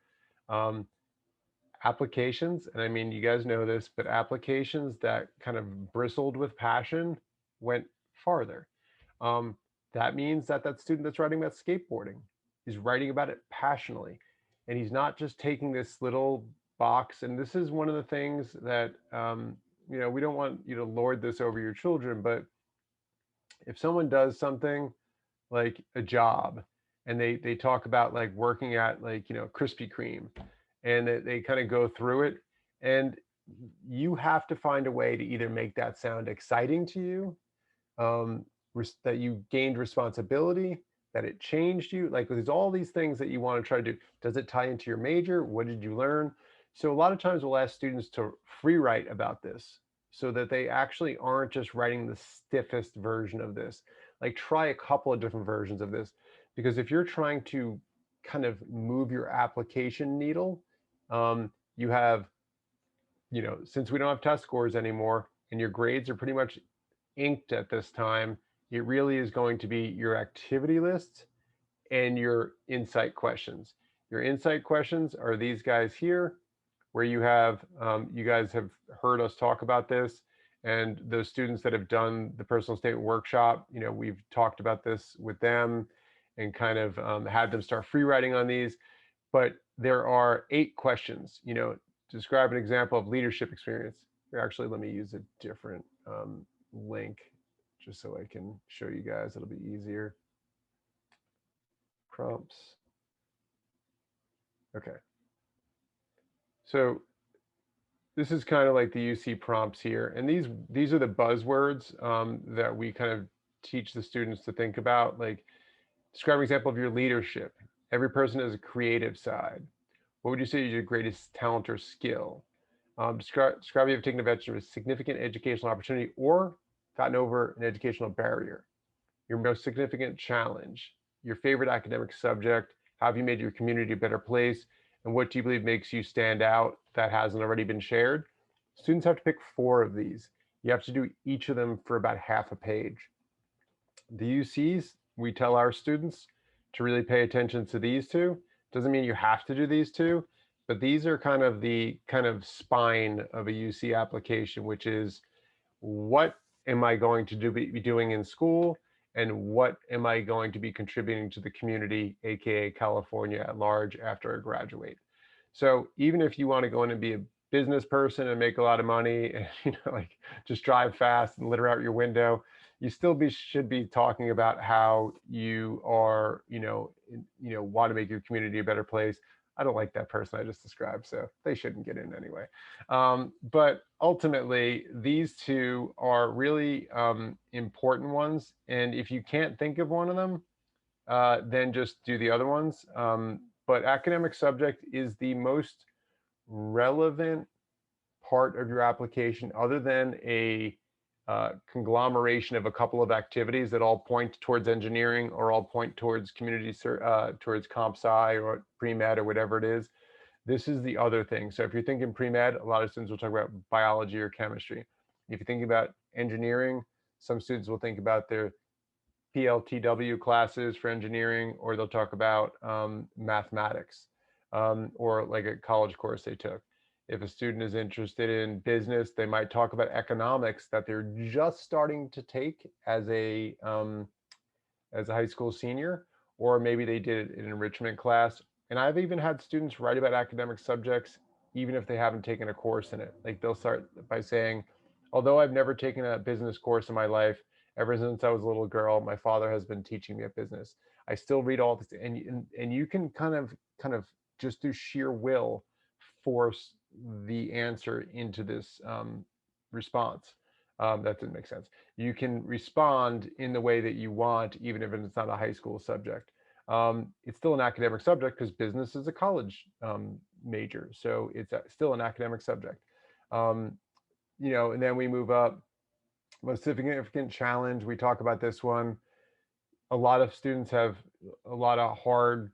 applications, and I mean, you guys know this, but applications that kind of bristled with passion went farther. That means that student that's writing about skateboarding is writing about it passionately. And he's not just taking this little box. And this is one of the things that, we don't want you to lord this over your children, but if someone does something like a job and they talk about like working at like, Krispy Kreme, and they kind of go through it, and you have to find a way to either make that sound exciting to you, that you gained responsibility, that it changed you. Like there's all these things that you want to try to do. Does it tie into your major? What did you learn? So a lot of times we'll ask students to free write about this so that they actually aren't just writing the stiffest version of this. Like try a couple of different versions of this, because if you're trying to kind of move your application needle, you have, since we don't have test scores anymore and your grades are pretty much inked at this time, it really is going to be your activity list and your insight questions. Your insight questions are these guys here, where you have, you guys have heard us talk about this, and those students that have done the personal statement workshop, we've talked about this with them. and kind of had them start free writing on these. But there are 8 questions, describe an example of leadership experience. Here, actually, let me use a different link just so I can show you guys. It'll be easier. Prompts. Okay. So this is kind of like the UC prompts here. And these are the buzzwords that we kind of teach the students to think about. Like, describe an example of your leadership. Every person has a creative side. What would you say is your greatest talent or skill? Describe if you've taken advantage of a significant educational opportunity or gotten over an educational barrier. Your most significant challenge, your favorite academic subject, how have you made your community a better place, and what do you believe makes you stand out that hasn't already been shared? Students have to pick 4 of these. You have to do each of them for about half a page. The UCs, we tell our students to really pay attention to these 2. Doesn't mean you have to do these 2, but these are kind of the spine of a UC application, which is, what am I going to be doing in school, and what am I going to be contributing to the community, aka California at large, after I graduate? So even if you want to go in and be a business person and make a lot of money, and like just drive fast and litter out your window, you still should be talking about how you are, want to make your community a better place. I don't like that person I just described, so they shouldn't get in anyway. But ultimately, these 2 are really important ones. And if you can't think of one of them, then just do the other ones. But academic subject is the most relevant part of your application, other than a conglomeration of a couple of activities that all point towards engineering or all point towards towards comp sci or pre-med or whatever it is. This is the other thing. So if you're thinking pre-med, a lot of students will talk about biology or chemistry. If you're thinking about engineering, some students will think about their PLTW classes for engineering, or they'll talk about mathematics or like a college course they took. If a student is interested in business, they might talk about economics that they're just starting to take as a high school senior, or maybe they did it in an enrichment class. And I've even had students write about academic subjects even if they haven't taken a course in it. Like, they'll start by saying, although I've never taken a business course in my life, ever since I was a little girl, my father has been teaching me a business. I still read all this, and you can kind of just through sheer will force the answer into this response. That didn't make sense. You can respond in the way that you want, even if it's not a high school subject. It's still an academic subject because business is a college major, so it's still an academic subject. And then we move up. Most significant challenge, we talk about this one. A lot of students have a lot of hard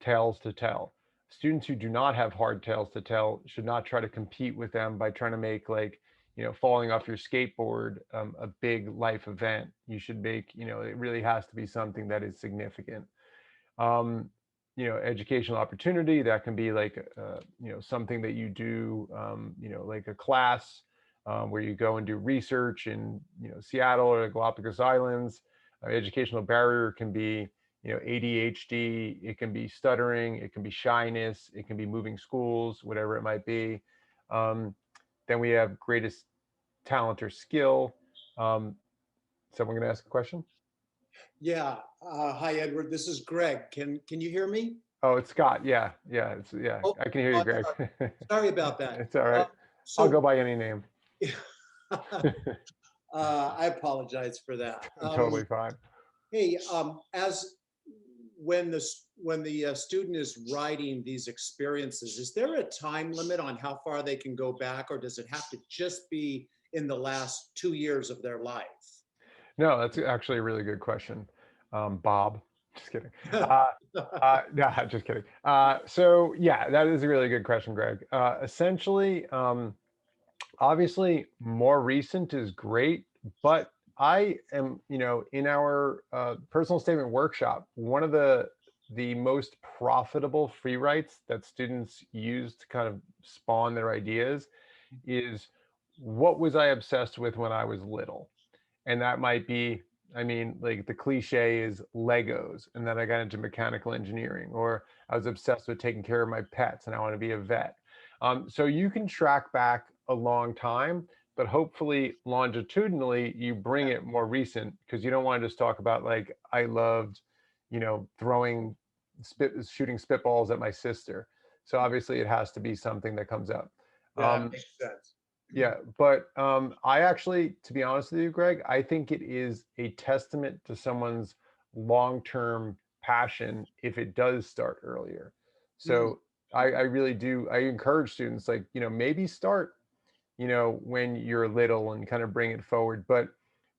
tales to tell. Students who do not have hard tales to tell should not try to compete with them by trying to make, like, falling off your skateboard a big life event. You should make, it really has to be something that is significant. Educational opportunity, that can be like, something that you do, like a class where you go and do research in, Seattle or the Galapagos Islands. Educational barrier can be, ADHD, it can be stuttering, it can be shyness, it can be moving schools, whatever it might be. Then we have greatest talent or skill. Someone gonna ask a question? Yeah. Hi, Edward. This is Greg. Can you hear me? Oh, it's Scott. Yeah. Oh, I can hear you, Greg. Sorry about that. It's all right. I'll go by any name. I apologize for that. Totally fine. Hey, as when the student is writing these experiences, is there a time limit on how far they can go back, or does it have to just be in the last 2 years of their life? No, that's actually a really good question, Bob. Just kidding. No, just kidding. So yeah, that is a really good question, Greg. Essentially, obviously, more recent is great, but I am, in our personal statement workshop, one of the most profitable free writes that students use to kind of spawn their ideas is, what was I obsessed with when I was little? And that might be I mean, like the cliche is Legos, and then I got into mechanical engineering, or I was obsessed with taking care of my pets and I want to be a vet. So you can track back a long time, but hopefully longitudinally you bring it more recent, because you don't want to just talk about like I loved, throwing shooting spitballs at my sister. So obviously it has to be something that comes up. That Um, makes sense. yeah, but I actually, to be honest with you, Greg, I think it is a testament to someone's long-term passion if it does start earlier. Mm, So I really do. I encourage students, like, maybe start, when you're little and kind of bring it forward. But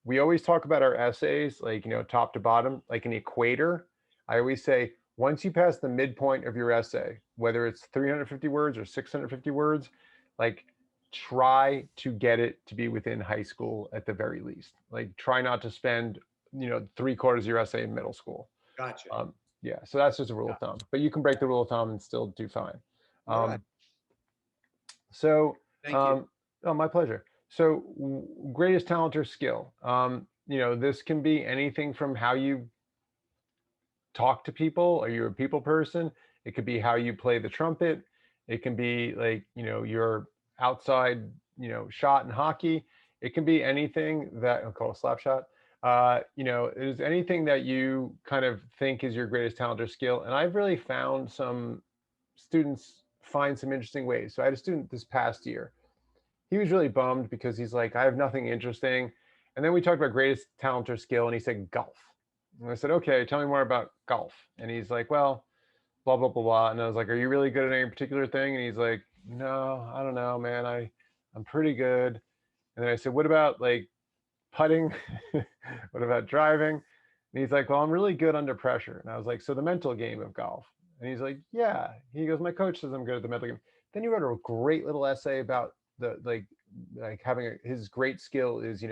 we always talk about our essays, like, top to bottom, like an equator. I always say, once you pass the midpoint of your essay, whether it's 350 words or 650 words, like try to get it to be within high school at the very least. Like try not to spend, 3/4 of your essay in middle school. gotcha. Um, yeah, so that's just a rule Yeah. of thumb, but you can break the rule of thumb and still do fine. All right. Um, so, Thank you. oh, my pleasure. So, greatest talent or skill. This can be anything from how you talk to people. Are you a people person? It could be how you play the trumpet. It can be like, your outside, shot in hockey. It can be anything that I'll call a slap shot. Is anything that you kind of think is your greatest talent or skill. And I've really found some students find some interesting ways. So I had a student this past year. He was really bummed because he's like, I have nothing interesting. And then we talked about greatest talent or skill, and he said golf. And I said, okay, tell me more about golf. And he's like, well, blah, blah, blah, blah. And I was like, are you really good at any particular thing? And he's like, no, I don't know, man. I'm pretty good. And then I said, what about like putting? What about driving? And he's like, well, I'm really good under pressure. And I was like, so the mental game of golf. And he's like, yeah. He goes, my coach says I'm good at the mental game. Then he wrote a great little essay about the like having his great skill is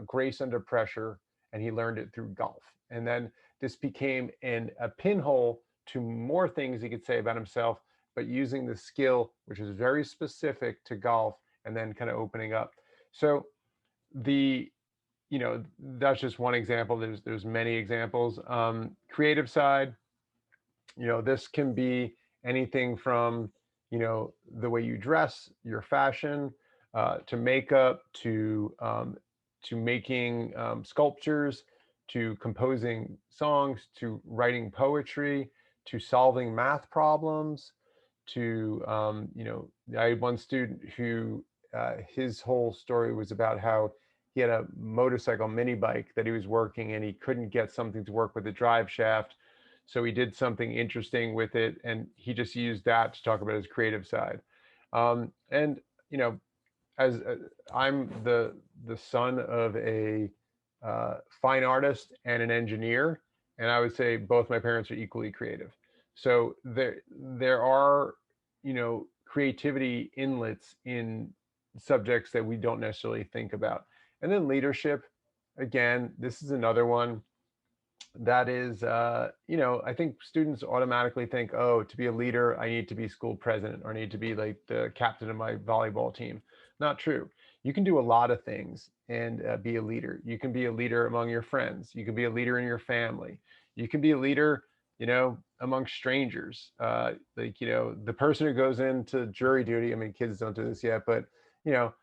grace under pressure, and he learned it through golf. And then this became a pinhole to more things he could say about himself, but using the skill which is very specific to golf, and then kind of opening up. So the that's just one example. There's many examples. Creative side, this can be anything from the way you dress, your fashion, to makeup, to making sculptures, to composing songs, to writing poetry, to solving math problems, to I had one student who his whole story was about how he had a motorcycle mini bike that he was working, and he couldn't get something to work with the drive shaft, so he did something interesting with it, and he just used that to talk about his creative side. And as I'm the son of a fine artist and an engineer, and I would say both my parents are equally creative. So there are creativity inlets in subjects that we don't necessarily think about. And then leadership, again, this is another one that is, I think students automatically think, oh, to be a leader, I need to be school president, or I need to be like the captain of my volleyball team. Not true. You can do a lot of things and be a leader. You can be a leader among your friends. You can be a leader in your family. You can be a leader, among strangers. The person who goes into jury duty. I mean, kids don't do this yet, but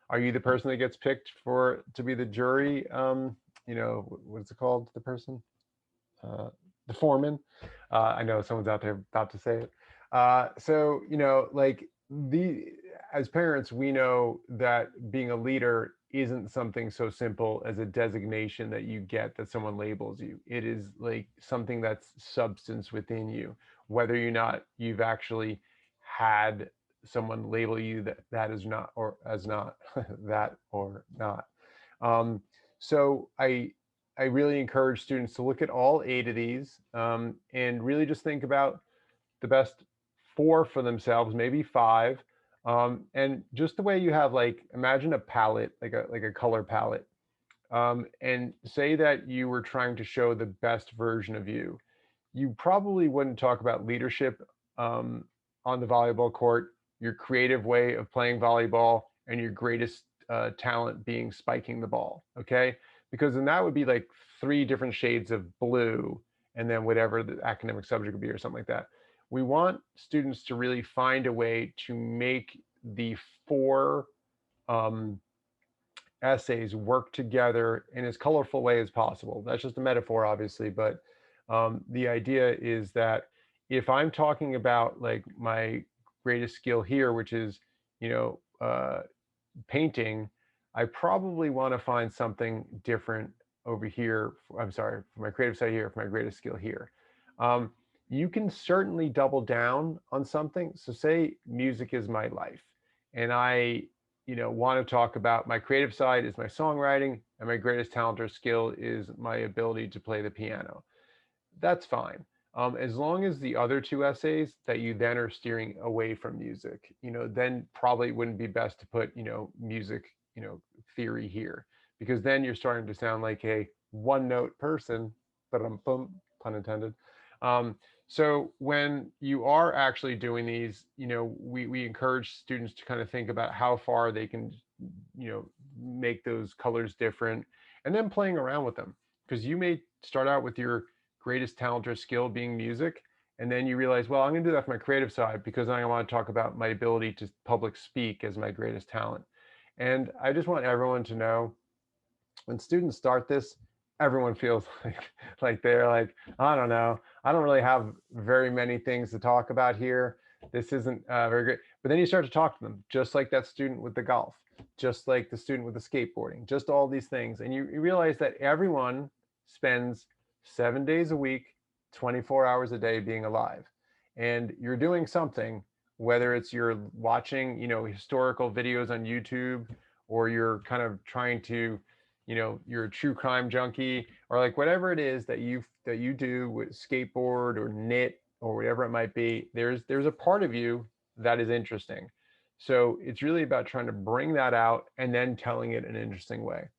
are you the person that gets picked to be the jury? What's it called? The person? The foreman. I know someone's out there about to say it. So like as parents, we know that being a leader isn't something so simple as a designation that you get that someone labels you. It is like something that's substance within you, whether or not you've actually had someone label you that is not, or as not that or not. So I really encourage students to look at all 8 of these, and really just think about the best 4 for themselves, maybe 5. And just the way you have, like, imagine a palette, like a color palette, and say that you were trying to show the best version of you. You probably wouldn't talk about leadership on the volleyball court, your creative way of playing volleyball, and your greatest talent being spiking the ball. Okay. because then that would be like 3 different shades of blue, and then whatever the academic subject would be or something like that. We want students to really find a way to make the 4 um, essays work together in as colorful way as possible. That's just a metaphor, obviously, but the idea is that if I'm talking about like my greatest skill here, which is, you know, painting, I probably want to find something different over here. I'm sorry, for my creative side here, for my greatest skill here. Um, you can certainly double down on something. So say music is my life, and I, you know, want to talk about my creative side is my songwriting, and my greatest talent or skill is my ability to play the piano. That's fine. As long as the other 2 essays that you then are steering away from music, you know, then probably wouldn't be best to put, you know, music, you know, theory here, because then you're starting to sound like a one note person, but pun intended. Um, so when you are actually doing these, you know, we encourage students to kind of think about how far they can, you know, make those colors different, and then playing around with them, because you may start out with your greatest talent or skill being music, and then you realize, well, I'm going to do that for my creative side because I want to talk about my ability to public speak as my greatest talent. And I just want everyone to know, when students start this, everyone feels like they're like, I don't know, I don't really have very many things to talk about here. This isn't very great. But then you start to talk to them, just like that student with the golf, just like the student with the skateboarding, just all these things. And you realize that everyone spends 7 days a week, 24 hours a day being alive. And you're doing something, whether it's you're watching, you know, historical videos on YouTube, or you're kind of trying to, you know, you're a true crime junkie, or like whatever it is that you do with skateboard or knit or whatever it might be, there's a part of you that is interesting. So it's really about trying to bring that out and then telling it in an interesting way.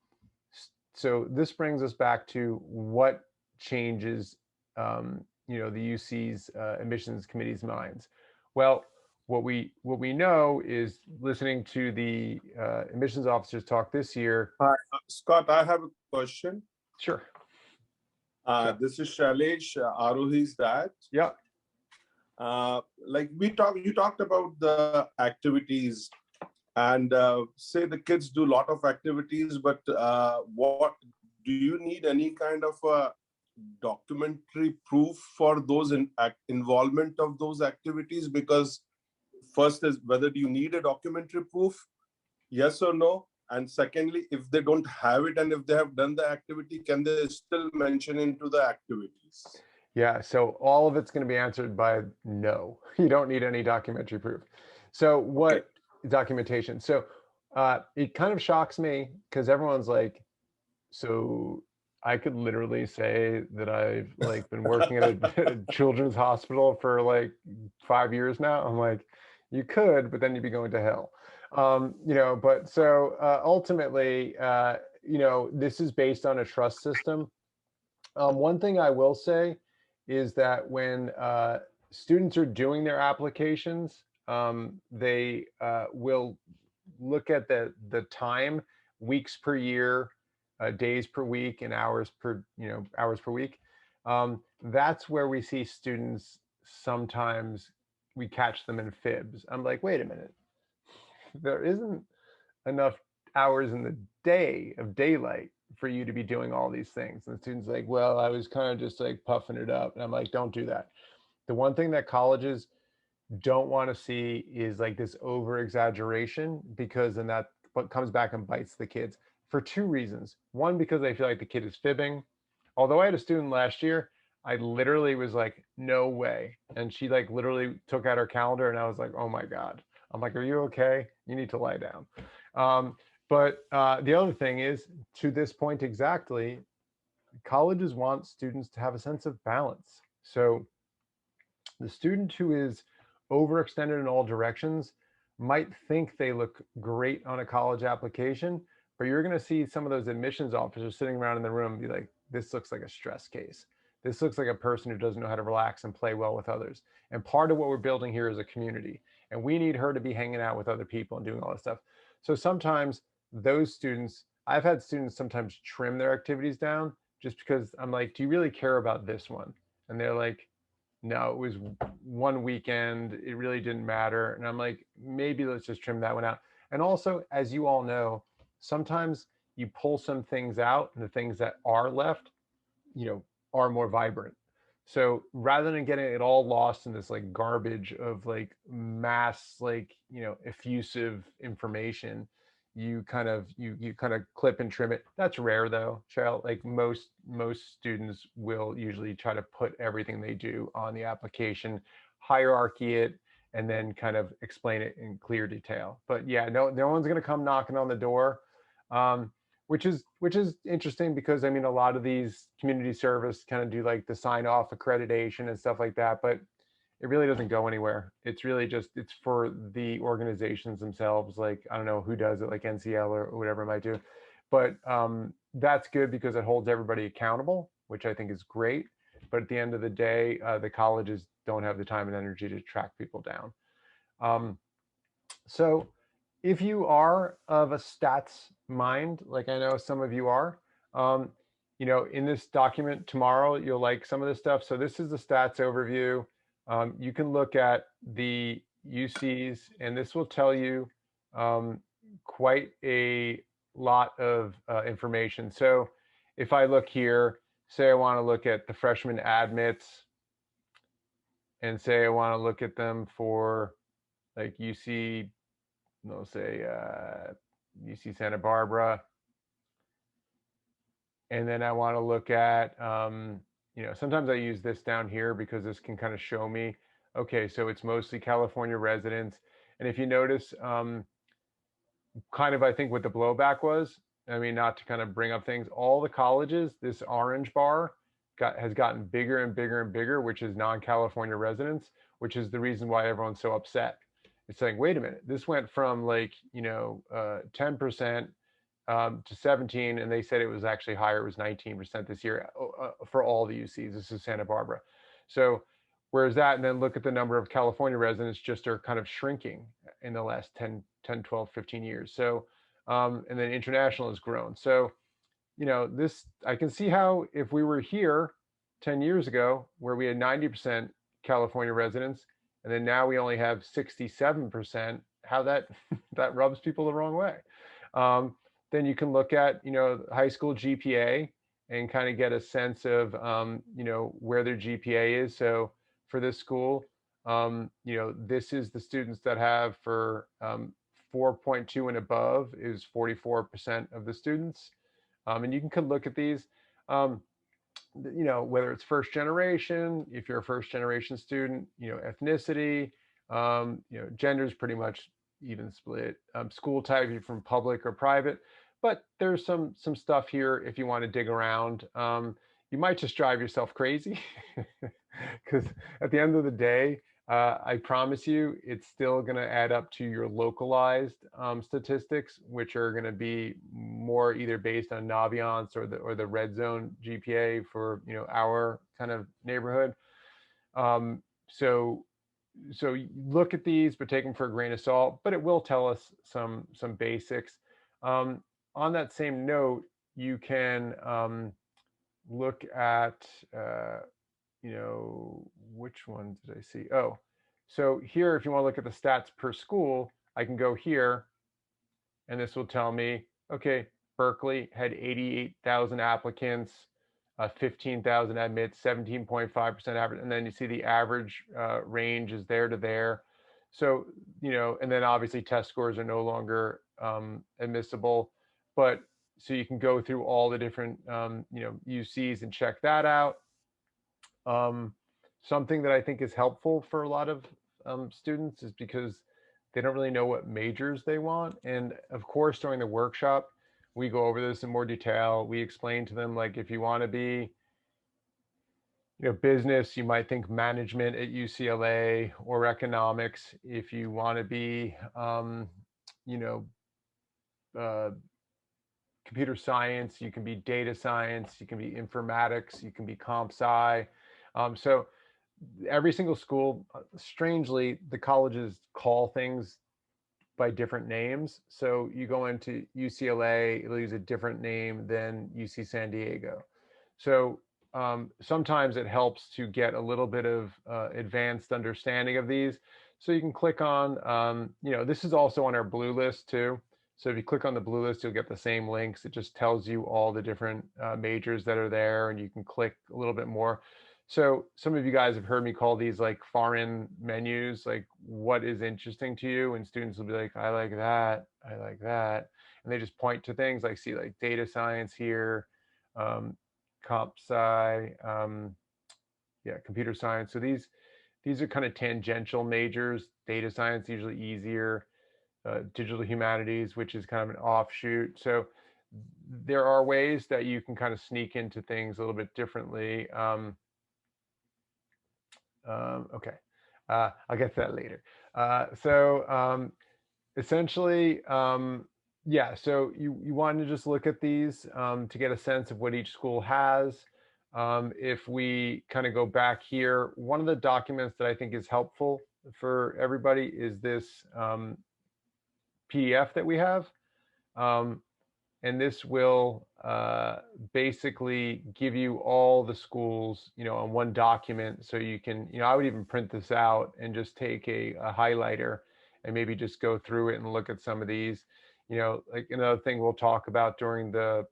So this brings us back to what changes, you know, the UC's admissions committee's minds. Well, what we know is, listening to the admissions officers talk this year. Hi, Scott, I have a question. Sure. This is Shailesh, Arohi's dad. Yeah. Like you talked about the activities, and say the kids do a lot of activities, but what do you need any kind of a documentary proof for those involvement of those activities? Because first is whether do you need a documentary proof, yes or no? And secondly, if they don't have it and if they have done the activity, can they still mention into the activities? Yeah, so all of it's going to be answered by no. You don't need any documentary proof. So what documentation? So it kind of shocks me, because everyone's like, so I could literally say that I've like been working at a children's hospital for like 5 years now. I'm like, you could, but then you'd be going to hell. You know, but so ultimately, you know, this is based on a trust system. One thing I will say is that when students are doing their applications, they will look at the time, weeks per year, days per week, and hours per week. That's where we see students, sometimes we catch them in fibs. I'm like, wait a minute, there isn't enough hours in the day of daylight for you to be doing all these things. And the student's like, well, I was kind of just like puffing it up. And I'm like, don't do that. The one thing that colleges don't want to see is like this over exaggeration, because then that what comes back and bites the kids for 2 reasons. One, because they feel like the kid is fibbing. Although I had a student last year, I literally was like, no way. And she like literally took out her calendar, and I was like, oh my God. I'm like, are you okay? You need to lie down. But the other thing is, to this point exactly, colleges want students to have a sense of balance. So the student who is overextended in all directions might think they look great on a college application, but you're going to see some of those admissions officers sitting around in the room and be like, this looks like a stress case. This looks like a person who doesn't know how to relax and play well with others. And part of what we're building here is a community, and we need her to be hanging out with other people and doing all this stuff. So sometimes those students I've had students sometimes trim their activities down just because I'm like, do you really care about this one? And they're like, no, it was one weekend. It really didn't matter. And I'm like, maybe let's just trim that one out. And also, as you all know, sometimes you pull some things out and the things that are left, are more vibrant. So rather than getting it all lost in this like garbage of like mass, like, effusive information, you kind of clip and trim it. That's rare though, Cheryl. Like most students will usually try to put everything they do on the application, hierarchy it, and then kind of explain it in clear detail. But yeah, no one's going to come knocking on the door. Um, which is interesting because I mean a lot of these community service kind of do like the sign off accreditation and stuff like that, but it really doesn't go anywhere. It's really just it's for the organizations themselves. Like I don't know who does it, like NCL or whatever it might do, but that's good because it holds everybody accountable, which I think is great. But at the end of the day, the colleges don't have the time and energy to track people down. Um, so if you are of a stats mind, like I know some of you are, um, in this document tomorrow, you'll like some of this stuff. So this is the stats overview. You can look at the UCs, and this will tell you quite a lot of information. So if I look here, say I want to look at the freshman admits, and say I want to look at them for like UC, they'll say UC Santa Barbara. And then I want to look at, sometimes I use this down here because this can kind of show me, okay, so it's mostly California residents. And if you notice, kind of, I think what the blowback was, I mean, not to kind of bring up things, all the colleges, this orange bar has gotten bigger and bigger and bigger, which is non-California residents, which is the reason why everyone's so upset. It's saying, wait a minute, this went from like, 10% to 17, and they said it was actually higher. It was 19% this year for all the UCs. This is Santa Barbara. So whereas that, and then look at the number of California residents just are kind of shrinking in the last 10, 12, 15 years. So, and then international has grown. So, this, I can see how if we were here 10 years ago, where we had 90% California residents, and then now we only have 67%, how that that rubs people the wrong way. Then you can look at high school GPA and kind of get a sense of where their GPA is. So for this school, this is the students that have for 4.2 and above is 44% of the students. And you can look at these, whether it's first generation, if you're a first generation student, ethnicity, gender is pretty much even split, school type, if you're from public or private. But there's some stuff here if you want to dig around. You might just drive yourself crazy because at the end of the day, I promise you, it's still going to add up to your localized statistics, which are going to be more either based on Naviance or the red zone GPA for our kind of neighborhood. So look at these, but take them for a grain of salt. But it will tell us some basics. On that same note, you can look at which one did I see? Oh, so here, if you want to look at the stats per school, I can go here, and this will tell me, okay, Berkeley had 88,000 applicants, 15,000 admits, 17.5% average, and then you see the average range is there to there. So, and then obviously test scores are no longer admissible, but so you can go through all the different, UCs and check that out. Something that I think is helpful for a lot of students is because they don't really know what majors they want. And of course, during the workshop, we go over this in more detail. We explain to them, like, if you want to be, business, you might think management at UCLA or economics. If you want to be, computer science, you can be data science, you can be informatics, you can be comp sci. So every single school, strangely, the colleges call things by different names. So you go into UCLA, it'll use a different name than UC San Diego. So sometimes it helps to get a little bit of advanced understanding of these. So you can click on, this is also on our blue list too. So if you click on the blue list, you'll get the same links. It just tells you all the different majors that are there, and you can click a little bit more. So some of you guys have heard me call these like foreign menus, like what is interesting to you? And students will be like, I like that, I like that. And they just point to things like, see like data science here, comp sci, computer science. So these are kind of tangential majors. Data science usually easier. Digital humanities, which is kind of an offshoot. So there are ways that you can kind of sneak into things a little bit differently. Okay, I'll get to that later. Essentially, so you want to just look at these to get a sense of what each school has. If we kind of go back here, one of the documents that I think is helpful for everybody is this PDF that we have. And this will basically give you all the schools, on one document. So you can, I would even print this out and just take a highlighter and maybe just go through it and look at some of these. Like another thing we'll talk about during the,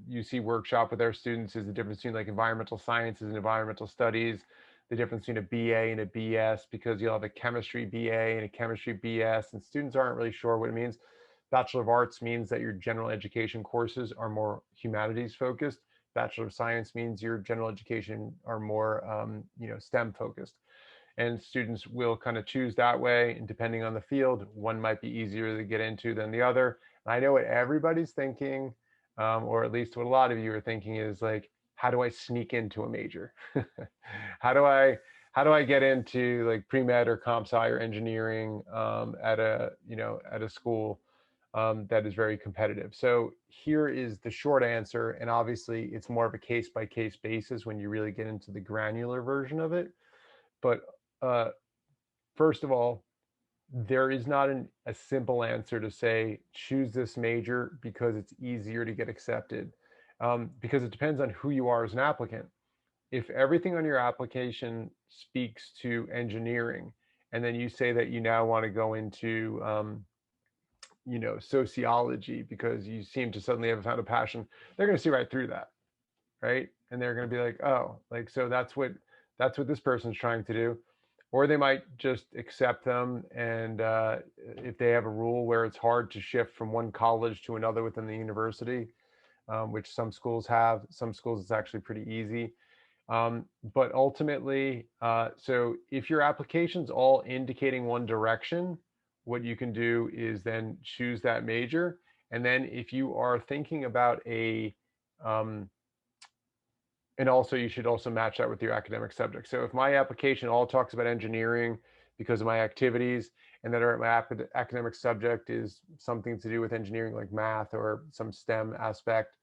UC workshop with our students is the difference between like environmental sciences and environmental studies, the difference between a BA and a BS, because you'll have a chemistry BA and a chemistry BS, and students aren't really sure what it means. Bachelor of Arts means that your general education courses are more humanities focused. Bachelor of Science means your general education are more, STEM focused. And students will kind of choose that way. And depending on the field, one might be easier to get into than the other. And I know what everybody's thinking, or at least what a lot of you are thinking is like, how do I sneak into a major? How do I get into like pre-med or comp sci or engineering at a school that is very competitive? So here is the short answer, and obviously it's more of a case-by-case basis when you really get into the granular version of it. But first of all, there is not a simple answer to say choose this major because it's easier to get accepted, because it depends on who you are as an applicant. If everything on your application speaks to engineering, and then you say that you now want to go into sociology because you seem to suddenly have found a passion, they're going to see right through that, right? And they're going to be like, oh, like, so that's what this person's trying to do. Or they might just accept them, and if they have a rule where it's hard to shift from one college to another within the university, which some schools have, some schools it's actually pretty easy. But ultimately, so if your application's all indicating one direction, what you can do is then choose that major. And then if you are thinking about and also you should also match that with your academic subject. So if my application all talks about engineering because of my activities, and that my academic subject is something to do with engineering like math or some STEM aspect,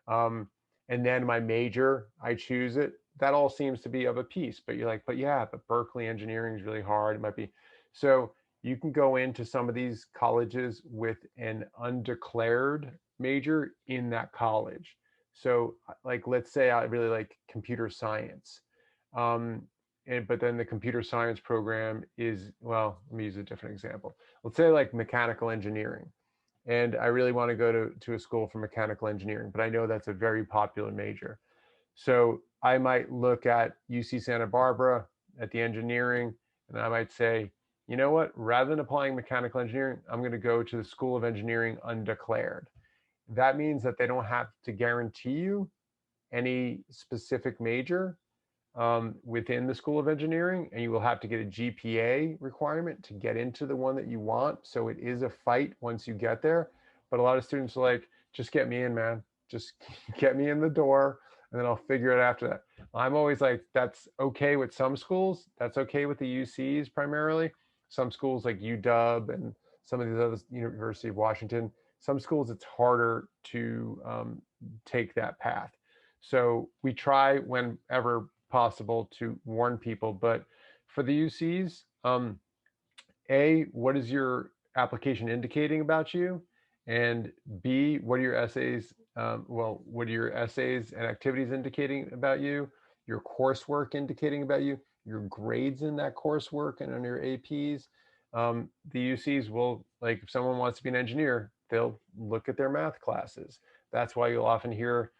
and then my major, I choose it, that all seems to be of a piece. But you're like, but Berkeley engineering is really hard. It might be. So you can go into some of these colleges with an undeclared major in that college. So like, let's say I really like computer science, but then the computer science program is, well, let me use a different example. Let's say like mechanical engineering, and I really want to go to a school for mechanical engineering, but I know that's a very popular major. So I might look at UC Santa Barbara at the engineering, and I might say, you know what, rather than applying mechanical engineering, I'm going to go to the School of Engineering undeclared. That means that they don't have to guarantee you any specific major within the School of Engineering, and you will have to get a GPA requirement to get into the one that you want. So it is a fight once you get there. But a lot of students are like, just get me in, man. Just get me in the door, and then I'll figure it after that. I'm always like, that's okay with some schools. That's okay with the UCs primarily. Some schools like UW and some of these other, University of Washington, some schools it's harder to take that path. So we try whenever possible to warn people. But for the UCs, A, what is your application indicating about you? And B, what are your essays? What are your essays and activities indicating about you? Your coursework indicating about you? Your grades in that coursework and on your APs? The UCs will, like, if someone wants to be an engineer, they'll look at their math classes. That's why you'll often hear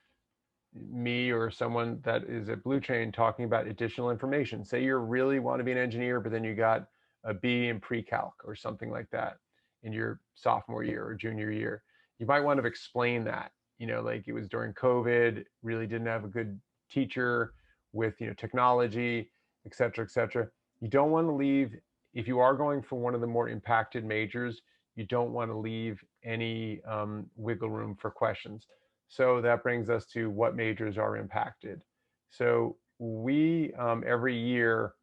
me or someone that is at Blue Chain talking about additional information. Say you really want to be an engineer, but then you got a B in pre-calc or something like that in your sophomore year or junior year. You might want to explain that, like it was during COVID, really didn't have a good teacher with, technology, et cetera, et cetera. You don't want to leave, if you are going for one of the more impacted majors, you don't want to leave any wiggle room for questions. So that brings us to what majors are impacted. So we, every year,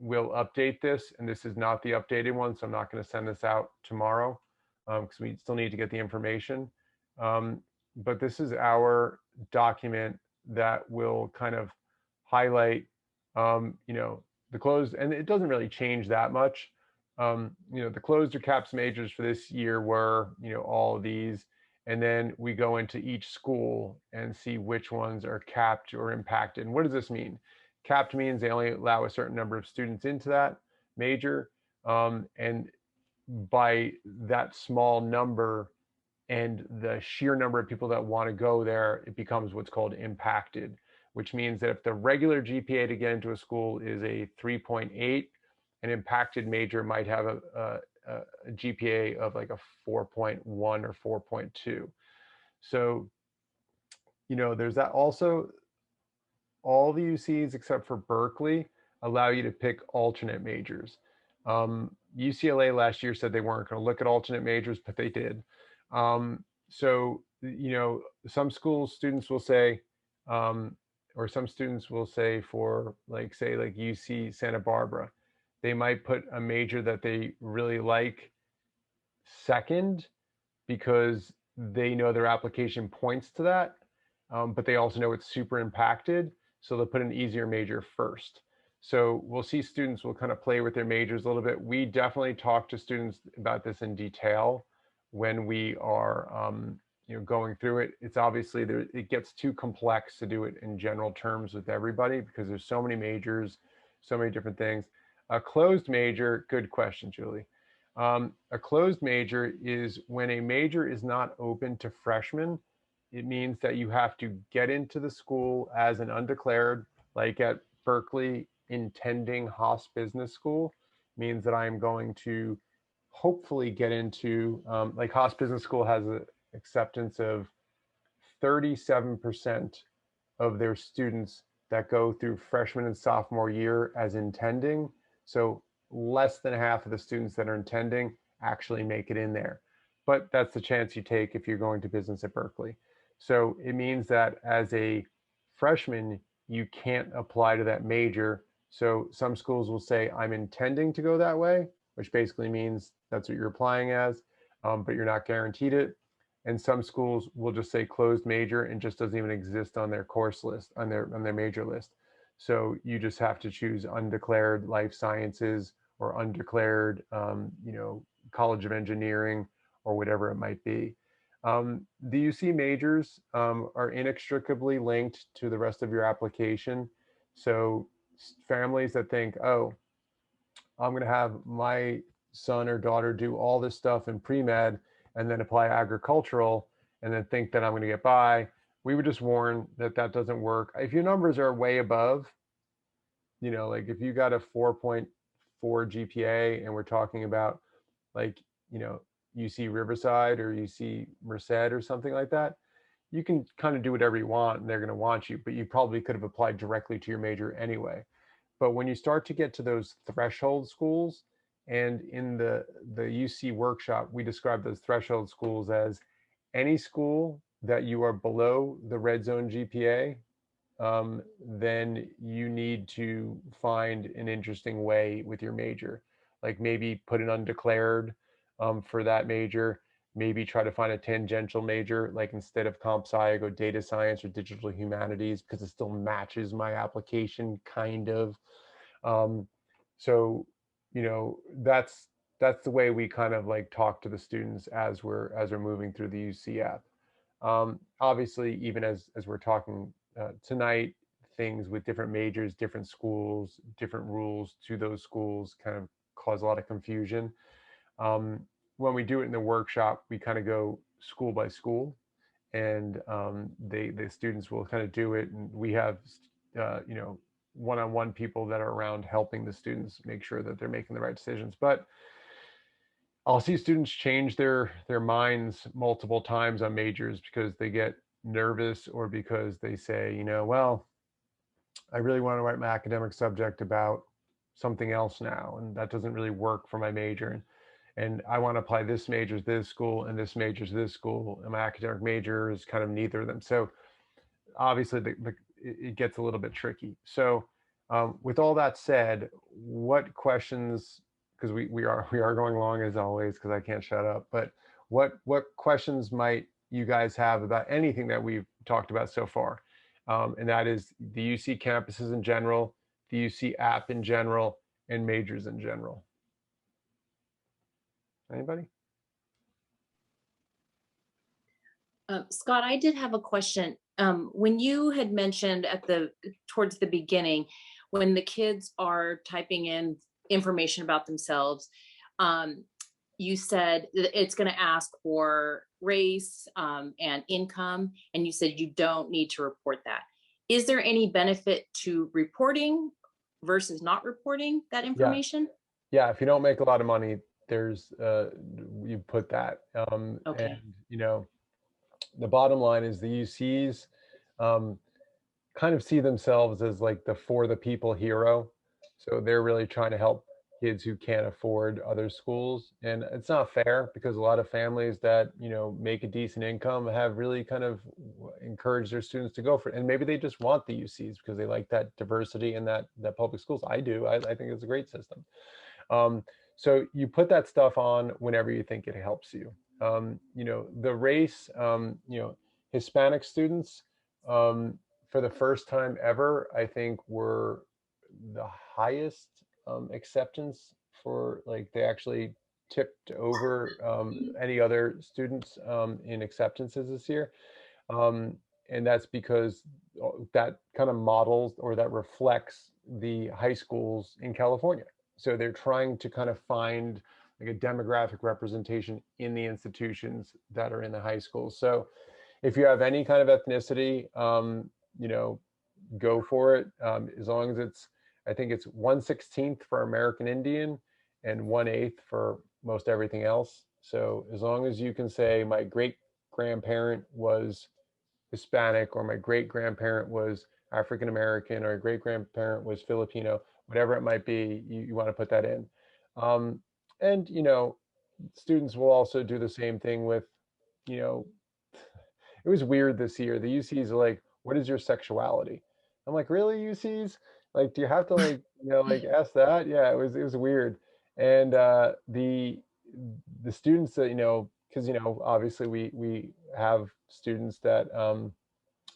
will update this, and this is not the updated one, so I'm not going to send this out tomorrow because we still need to get the information. But this is our document that will kind of highlight, the closed, and it doesn't really change that much. The closed or caps majors for this year were, all of these. And then we go into each school and see which ones are capped or impacted. And what does this mean? Capped means they only allow a certain number of students into that major. And by that small number and the sheer number of people that want to go there, it becomes what's called impacted, which means that if the regular GPA to get into a school is a 3.8, an impacted major might have a GPA of like a 4.1 or 4.2. So, there's that. Also, all the UCs except for Berkeley allow you to pick alternate majors. UCLA last year said they weren't going to look at alternate majors, but they did. So, some schools, students will say, or some students will say for like UC Santa Barbara, they might put a major that they really like second because they know their application points to that, but they also know it's super impacted. So they'll put an easier major first. So we'll see students will kind of play with their majors a little bit. We definitely talk to students about this in detail when we are going through it. It's obviously it gets too complex to do it in general terms with everybody because there's so many majors, so many different things. A closed major, good question, Julie. A closed major is when a major is not open to freshmen. It means that you have to get into the school as an undeclared, like at Berkeley, intending Haas Business School, means that I'm going to hopefully get into, like Haas Business School has an acceptance of 37% of their students that go through freshman and sophomore year as intending. So less than half of the students that are intending actually make it in there. But that's the chance you take if you're going to business at Berkeley. So it means that as a freshman, you can't apply to that major. So some schools will say, I'm intending to go that way, which basically means that's what you're applying as, but you're not guaranteed it. And some schools will just say closed major and just doesn't even exist on their course list, on their major list. So you just have to choose undeclared life sciences or undeclared, College of Engineering or whatever it might be. The UC majors are inextricably linked to the rest of your application. So families that think, oh, I'm going to have my son or daughter do all this stuff in pre-med and then apply agricultural and then think that I'm going to get by, we would just warn that that doesn't work. If your numbers are way above, like if you got a 4.4 GPA and we're talking about like, UC Riverside or UC Merced or something like that, you can kind of do whatever you want and they're going to want you, but you probably could have applied directly to your major anyway. But when you start to get to those threshold schools, and in the UC workshop, we describe those threshold schools as any school that you are below the red zone GPA, then you need to find an interesting way with your major. Like maybe put an undeclared for that major, maybe try to find a tangential major, like instead of comp sci, I go data science or digital humanities because it still matches my application kind of. So, that's that's the way we kind of like talk to the students as we're moving through the UC app. Obviously, even as we're talking tonight, things with different majors, different schools, different rules to those schools kind of cause a lot of confusion. When we do it in the workshop, we kind of go school by school, and the students will kind of do it, and we have you know, one-on-one people that are around helping the students make sure that they're making the right decisions. But I'll see students change their minds multiple times on majors because they get nervous, or because they say, you know, well, I really want to write my academic subject about something else now, and that doesn't really work for my major. And I want to apply this major to this school and this major to this school, and my academic major is kind of neither of them. So obviously, it gets a little bit tricky. So with all that said, what questions? Because we are going long as always, because I can't shut up. But what questions might you guys have about anything that we've talked about so far? And that is the UC campuses in general, the UC app in general, and majors in general. Anybody? Scott, I did have a question. When you had mentioned towards the beginning, when the kids are typing in information about themselves, you said that it's going to ask for race and income, and you said you don't need to report that. Is there any benefit to reporting versus not reporting that information? Yeah, if you don't make a lot of money, there's you put that. Okay. And you know, the bottom line is the UCs kind of see themselves as like the for the people hero. So they're really trying to help kids who can't afford other schools. And it's not fair, because a lot of families that, you know, make a decent income have really kind of encouraged their students to go for it. And maybe they just want the UCs because they like that diversity and that public schools. I do. I think it's a great system. So you put that stuff on whenever you think it helps you. You know, the race, you know, Hispanic students, for the first time ever, I think were the highest acceptance for, like, they actually tipped over any other students in acceptances this year. And that's because that kind of models, or that reflects the high schools in California. So they're trying to kind of find like a demographic representation in the institutions that are in the high schools. So if you have any kind of ethnicity, you know, go for it. As long as it's, I think it's 1/16 for American Indian and 1/8 for most everything else. So as long as you can say my great grandparent was Hispanic, or my great grandparent was African American, or great grandparent was Filipino, whatever it might be, you want to put that in. And you know, students will also do the same thing with, you know, it was weird this year. The UCs are like, what is your sexuality? I'm like, really, UCs? Like, do you have to, like, you know, like, ask that? Yeah, it was weird. And the students that, you know, because, you know, obviously we have students that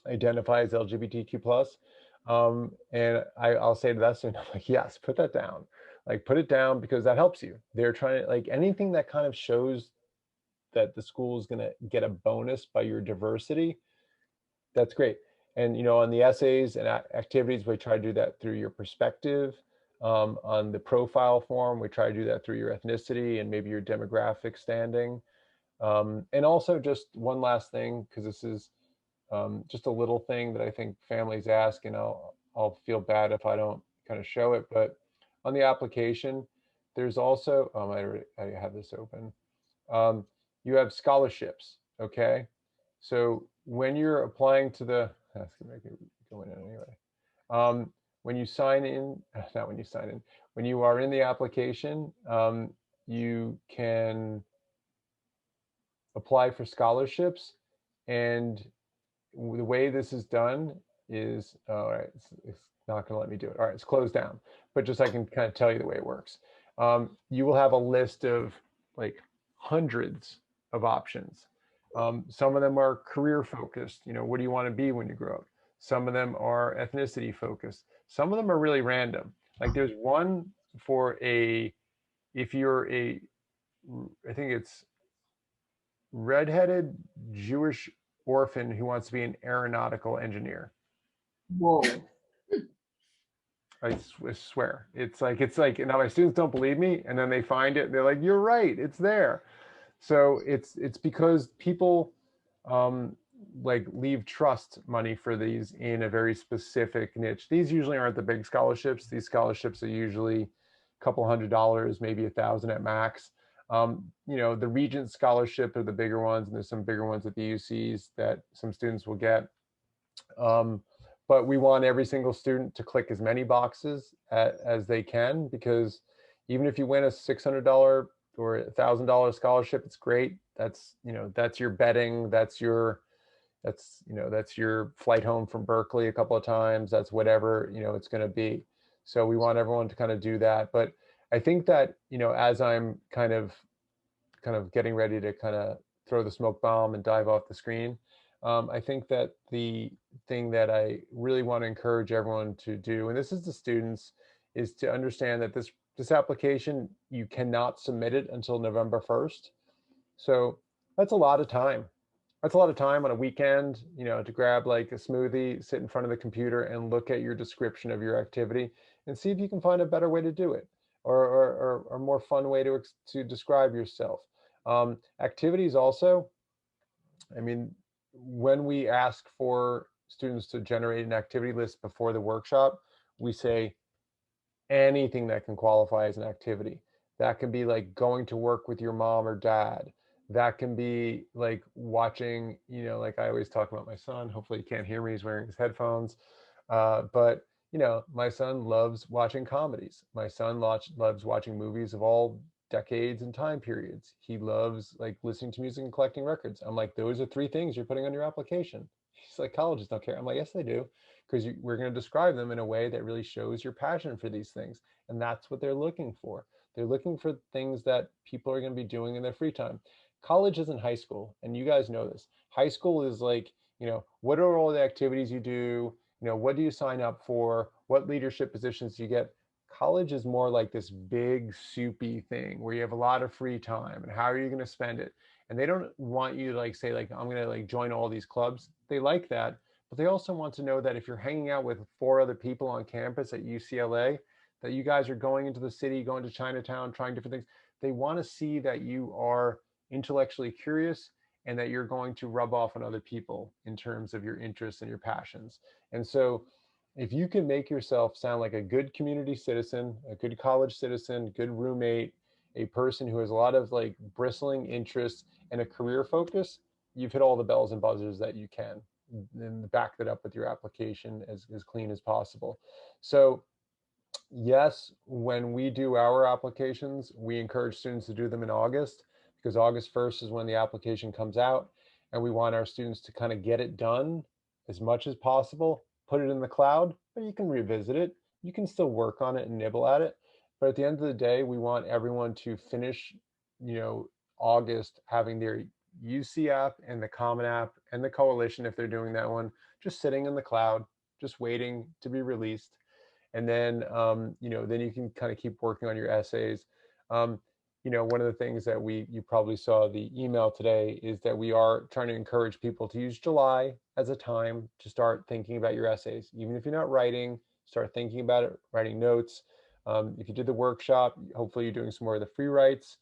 identify as LGBTQ plus. And I'll say to that student, I'm like, yes, put that down. Like, put it down, because that helps you. They're trying to, like, anything that kind of shows that the school is going to get a bonus by your diversity, that's great. And, you know, on the essays and activities, we try to do that through your perspective. On the profile form, we try to do that through your ethnicity and maybe your demographic standing. And also, just one last thing, because this is just a little thing that I think families ask, and I'll feel bad if I don't kind of show it. But on the application, there's also, I have this open. You have scholarships, okay? So when you're applying to the, that's gonna make it go in anyway. When you sign in, not when you sign in, when you are in the application, you can apply for scholarships. And the way this is done is, all right, it's not gonna let me do it. All right, it's closed down, but just I can kind of tell you the way it works. You will have a list of like hundreds of options. Some of them are career focused. You know, what do you want to be when you grow up? Some of them are ethnicity focused. Some of them are really random. Like there's one for if you're a I think it's redheaded Jewish orphan who wants to be an aeronautical engineer. Whoa. I swear. It's like, now my students don't believe me, and then they find it and they're like, you're right, it's there. So it's because people like leave trust money for these in a very specific niche. These usually aren't the big scholarships. These scholarships are usually a couple $100, maybe $1,000 at max. You know, the Regent Scholarship are the bigger ones, and there's some bigger ones at the UCs that some students will get. But we want every single student to click as many boxes as they can, because even if you win a $600 or $1,000 scholarship, it's great. That's, you know, that's your betting, that's your flight home from Berkeley a couple of times, that's whatever, you know, it's going to be. So we want everyone to kind of do that. But I think that, you know, as I'm kind of getting ready to kind of throw the smoke bomb and dive off the screen, I think that the thing that I really want to encourage everyone to do, and this is the students, is to understand that this application, you cannot submit it until November 1st. So that's a lot of time. That's a lot of time on a weekend, you know, to grab like a smoothie, sit in front of the computer and look at your description of your activity and see if you can find a better way to do it, or a more fun way to describe yourself. Activities also, I mean, when we ask for students to generate an activity list before the workshop, we say anything that can qualify as an activity. That can be like going to work with your mom or dad. That can be like watching, you know, like I always talk about my son. Hopefully you can't hear me, he's wearing his headphones. But, you know, my son loves watching comedies. My son loves watching movies of all decades and time periods. He loves like listening to music and collecting records. I'm like, those are 3 things you're putting on your application. He's like, colleges don't care. I'm like, yes, they do, because we're going to describe them in a way that really shows your passion for these things. And that's what they're looking for. They're looking for things that people are going to be doing in their free time. College isn't high school, and you guys know this. High school is like, you know, what are all the activities you do? You know, what do you sign up for? What leadership positions do you get? College is more like this big soupy thing where you have a lot of free time, and how are you going to spend it? And they don't want you to like say like, I'm going to like join all these clubs. They like that, but they also want to know that if you're hanging out with 4 other people on campus at UCLA, that you guys are going into the city, going to Chinatown, trying different things. They want to see that you are intellectually curious and that you're going to rub off on other people in terms of your interests and your passions. And so if you can make yourself sound like a good community citizen, a good college citizen, good roommate, a person who has a lot of like bristling interests and a career focus, you've hit all the bells and buzzers that you can, and back that up with your application as clean as possible. So yes, when we do our applications, we encourage students to do them in August, because August 1st is when the application comes out, and we want our students to kind of get it done as much as possible, put it in the cloud, but you can revisit it. You can still work on it and nibble at it. But at the end of the day, we want everyone to finish, you know, August having their UC app and the Common App and the Coalition, if they're doing that one, just sitting in the cloud, just waiting to be released. And then, you know, then you can kind of keep working on your essays. You know, one of the things that you probably saw the email today is that we are trying to encourage people to use July as a time to start thinking about your essays. Even if you're not writing, start thinking about it, writing notes. If you did the workshop, hopefully you're doing some more of the free writes,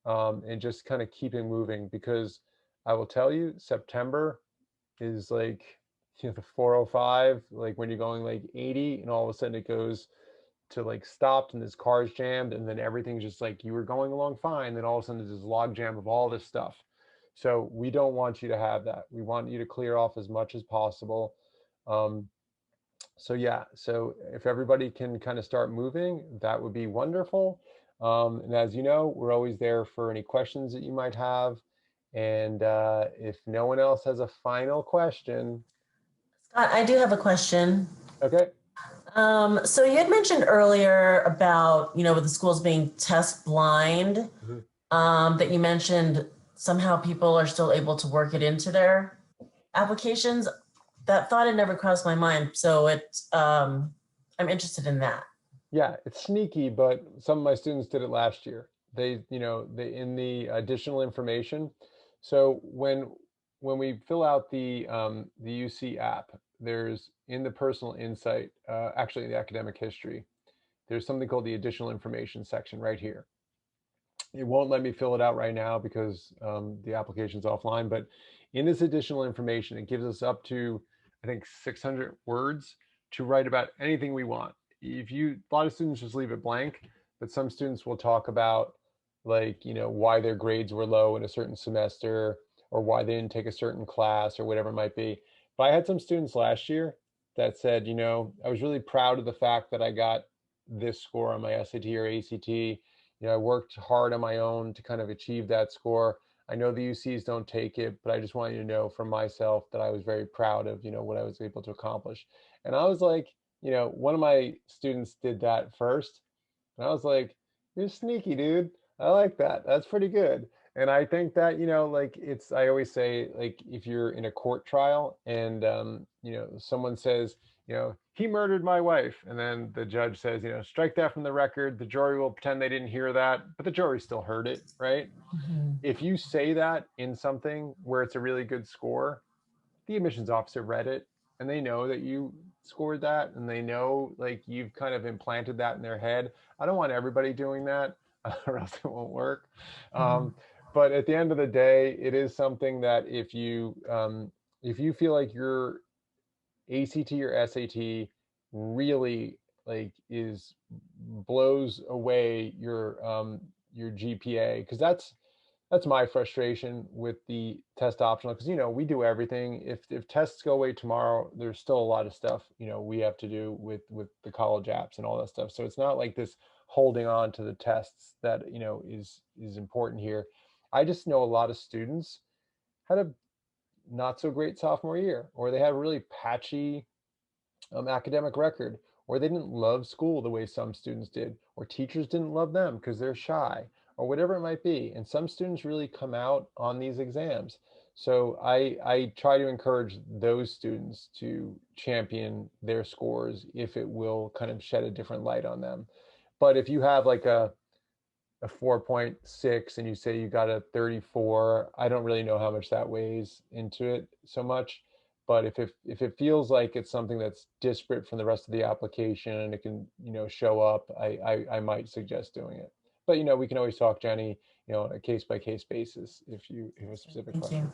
and just kind of keeping moving, because I will tell you, September is like, you know, the 405, like when you're going like 80 and all of a sudden it goes to like stopped and this car's jammed, and then everything's just like you were going along fine, then all of a sudden there's this log jam of all this stuff. So we don't want you to have that. We want you to clear off as much as possible. So yeah, so if everybody can kind of start moving, that would be wonderful. And as you know, we're always there for any questions that you might have. And if no one else has a final question. Scott, I do have a question. Okay. So you had mentioned earlier about, you know, with the schools being test blind, that you mentioned somehow people are still able to work it into their applications. That thought had never crossed my mind. So I'm interested in that. Yeah, it's sneaky, but some of my students did it last year. they, they in the additional information. So when we fill out the UC app, there's in the personal insight, actually the academic history, there's something called the additional information section right here. It won't let me fill it out right now because the application's offline, but in this additional information, it gives us up to, I think, 600 words to write about anything we want. A lot of students just leave it blank, but some students will talk about like, why their grades were low in a certain semester or why they didn't take a certain class or whatever it might be. But I had some students last year that said, I was really proud of the fact that I got this score on my SAT or ACT. I worked hard on my own to kind of achieve that score. I know the UCs don't take it, but I just want you to know for myself that I was very proud of, what I was able to accomplish. And I was like, one of my students did that first. And I was like, you're sneaky, dude. I like that. That's pretty good. And I think that, like I always say, like, if you're in a court trial and, someone says, he murdered my wife. And then the judge says, strike that from the record. The jury will pretend they didn't hear that, but the jury still heard it, right? If you say that in something where it's a really good score, the admissions officer read it and they know that you scored that and they know like you've kind of implanted that in their head. I don't want everybody doing that or else it won't work. But at the end of the day, it is something that if you feel like your ACT or SAT really like blows away your GPA, because that's my frustration with the test optional, because we do everything. If tests go away tomorrow, there's still a lot of stuff we have to do with the college apps and all that stuff. So it's not like this holding on to the tests that is important here. I just know a lot of students had a not so great sophomore year, or they had a really patchy academic record, or they didn't love school the way some students did, or teachers didn't love them because they're shy, or whatever it might be. And some students really come out on these exams. So I try to encourage those students to champion their scores if it will kind of shed a different light on them. But if you have like a 4.6 and you say you got a 34, I don't really know how much that weighs into it so much. But if it feels like it's something that's disparate from the rest of the application and it can show up, I might suggest doing it. But we can always talk, Jenny, on a case by case basis if you have a specific Thank question. you.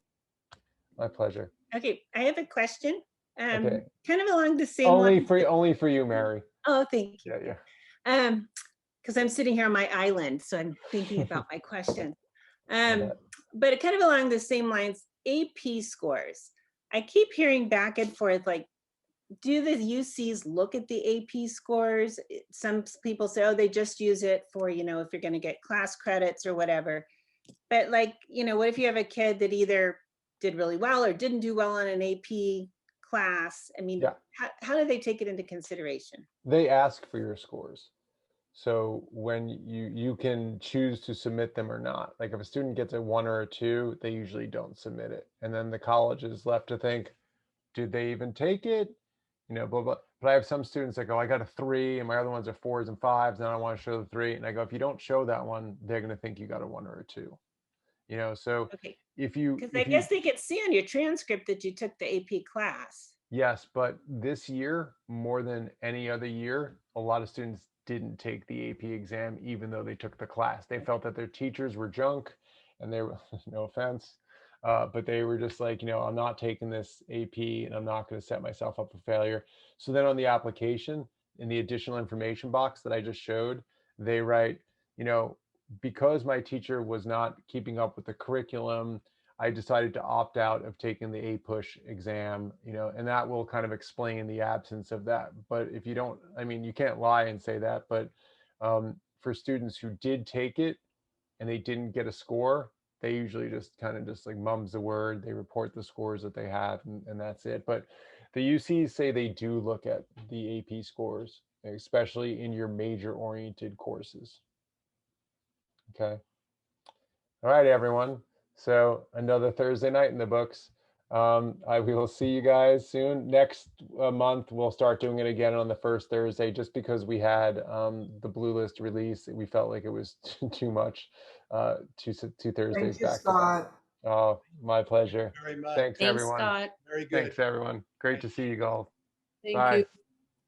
My pleasure. Okay, I have a question. Okay. Kind of along the same Only line. for you, Mary. Oh, thank you. Yeah. Because I'm sitting here on my island, so I'm thinking about my question. But kind of along the same lines, AP scores. I keep hearing back and forth, like, do the UCs look at the AP scores? Some people say, oh, they just use it for, if you're going to get class credits or whatever. But like, what if you have a kid that either did really well or didn't do well on an AP class? I mean, how do they take it into consideration? They ask for your scores. So when you can choose to submit them or not. Like if a student gets a 1 or a 2, they usually don't submit it. And then the college is left to think, did they even take it? Blah, blah. But I have some students that go, I got a 3 and my other ones are 4s and 5s and I want to show the 3. And I go, if you don't show that one, they're going to think you got a 1 or a 2. So okay. Because I guess they could see on your transcript that you took the AP class. Yes, but this year, more than any other year, a lot of students didn't take the AP exam, even though they took the class. They felt that their teachers were junk and they were, no offense, but they were just like, I'm not taking this AP and I'm not going to set myself up for failure. So then on the application, in the additional information box that I just showed, they write, because my teacher was not keeping up with the curriculum, I decided to opt out of taking the APUSH exam, and that will kind of explain the absence of that. But if you don't, you can't lie and say that, but for students who did take it and they didn't get a score, they usually just like mum's the word. They report the scores that they have and that's it. But the UCs say they do look at the AP scores, especially in your major oriented courses. Okay. All right, everyone. So another Thursday night in the books. We will see you guys soon. Next month, we'll start doing it again on the first Thursday, just because we had the Blue List release. We felt like it was too much, two Thursdays Thank you, back to back. Scott. Oh, my pleasure. Very much. Thanks, Thanks, everyone. Scott. Very good. Thanks, everyone. Great to see you, Golf. Thank Bye. you.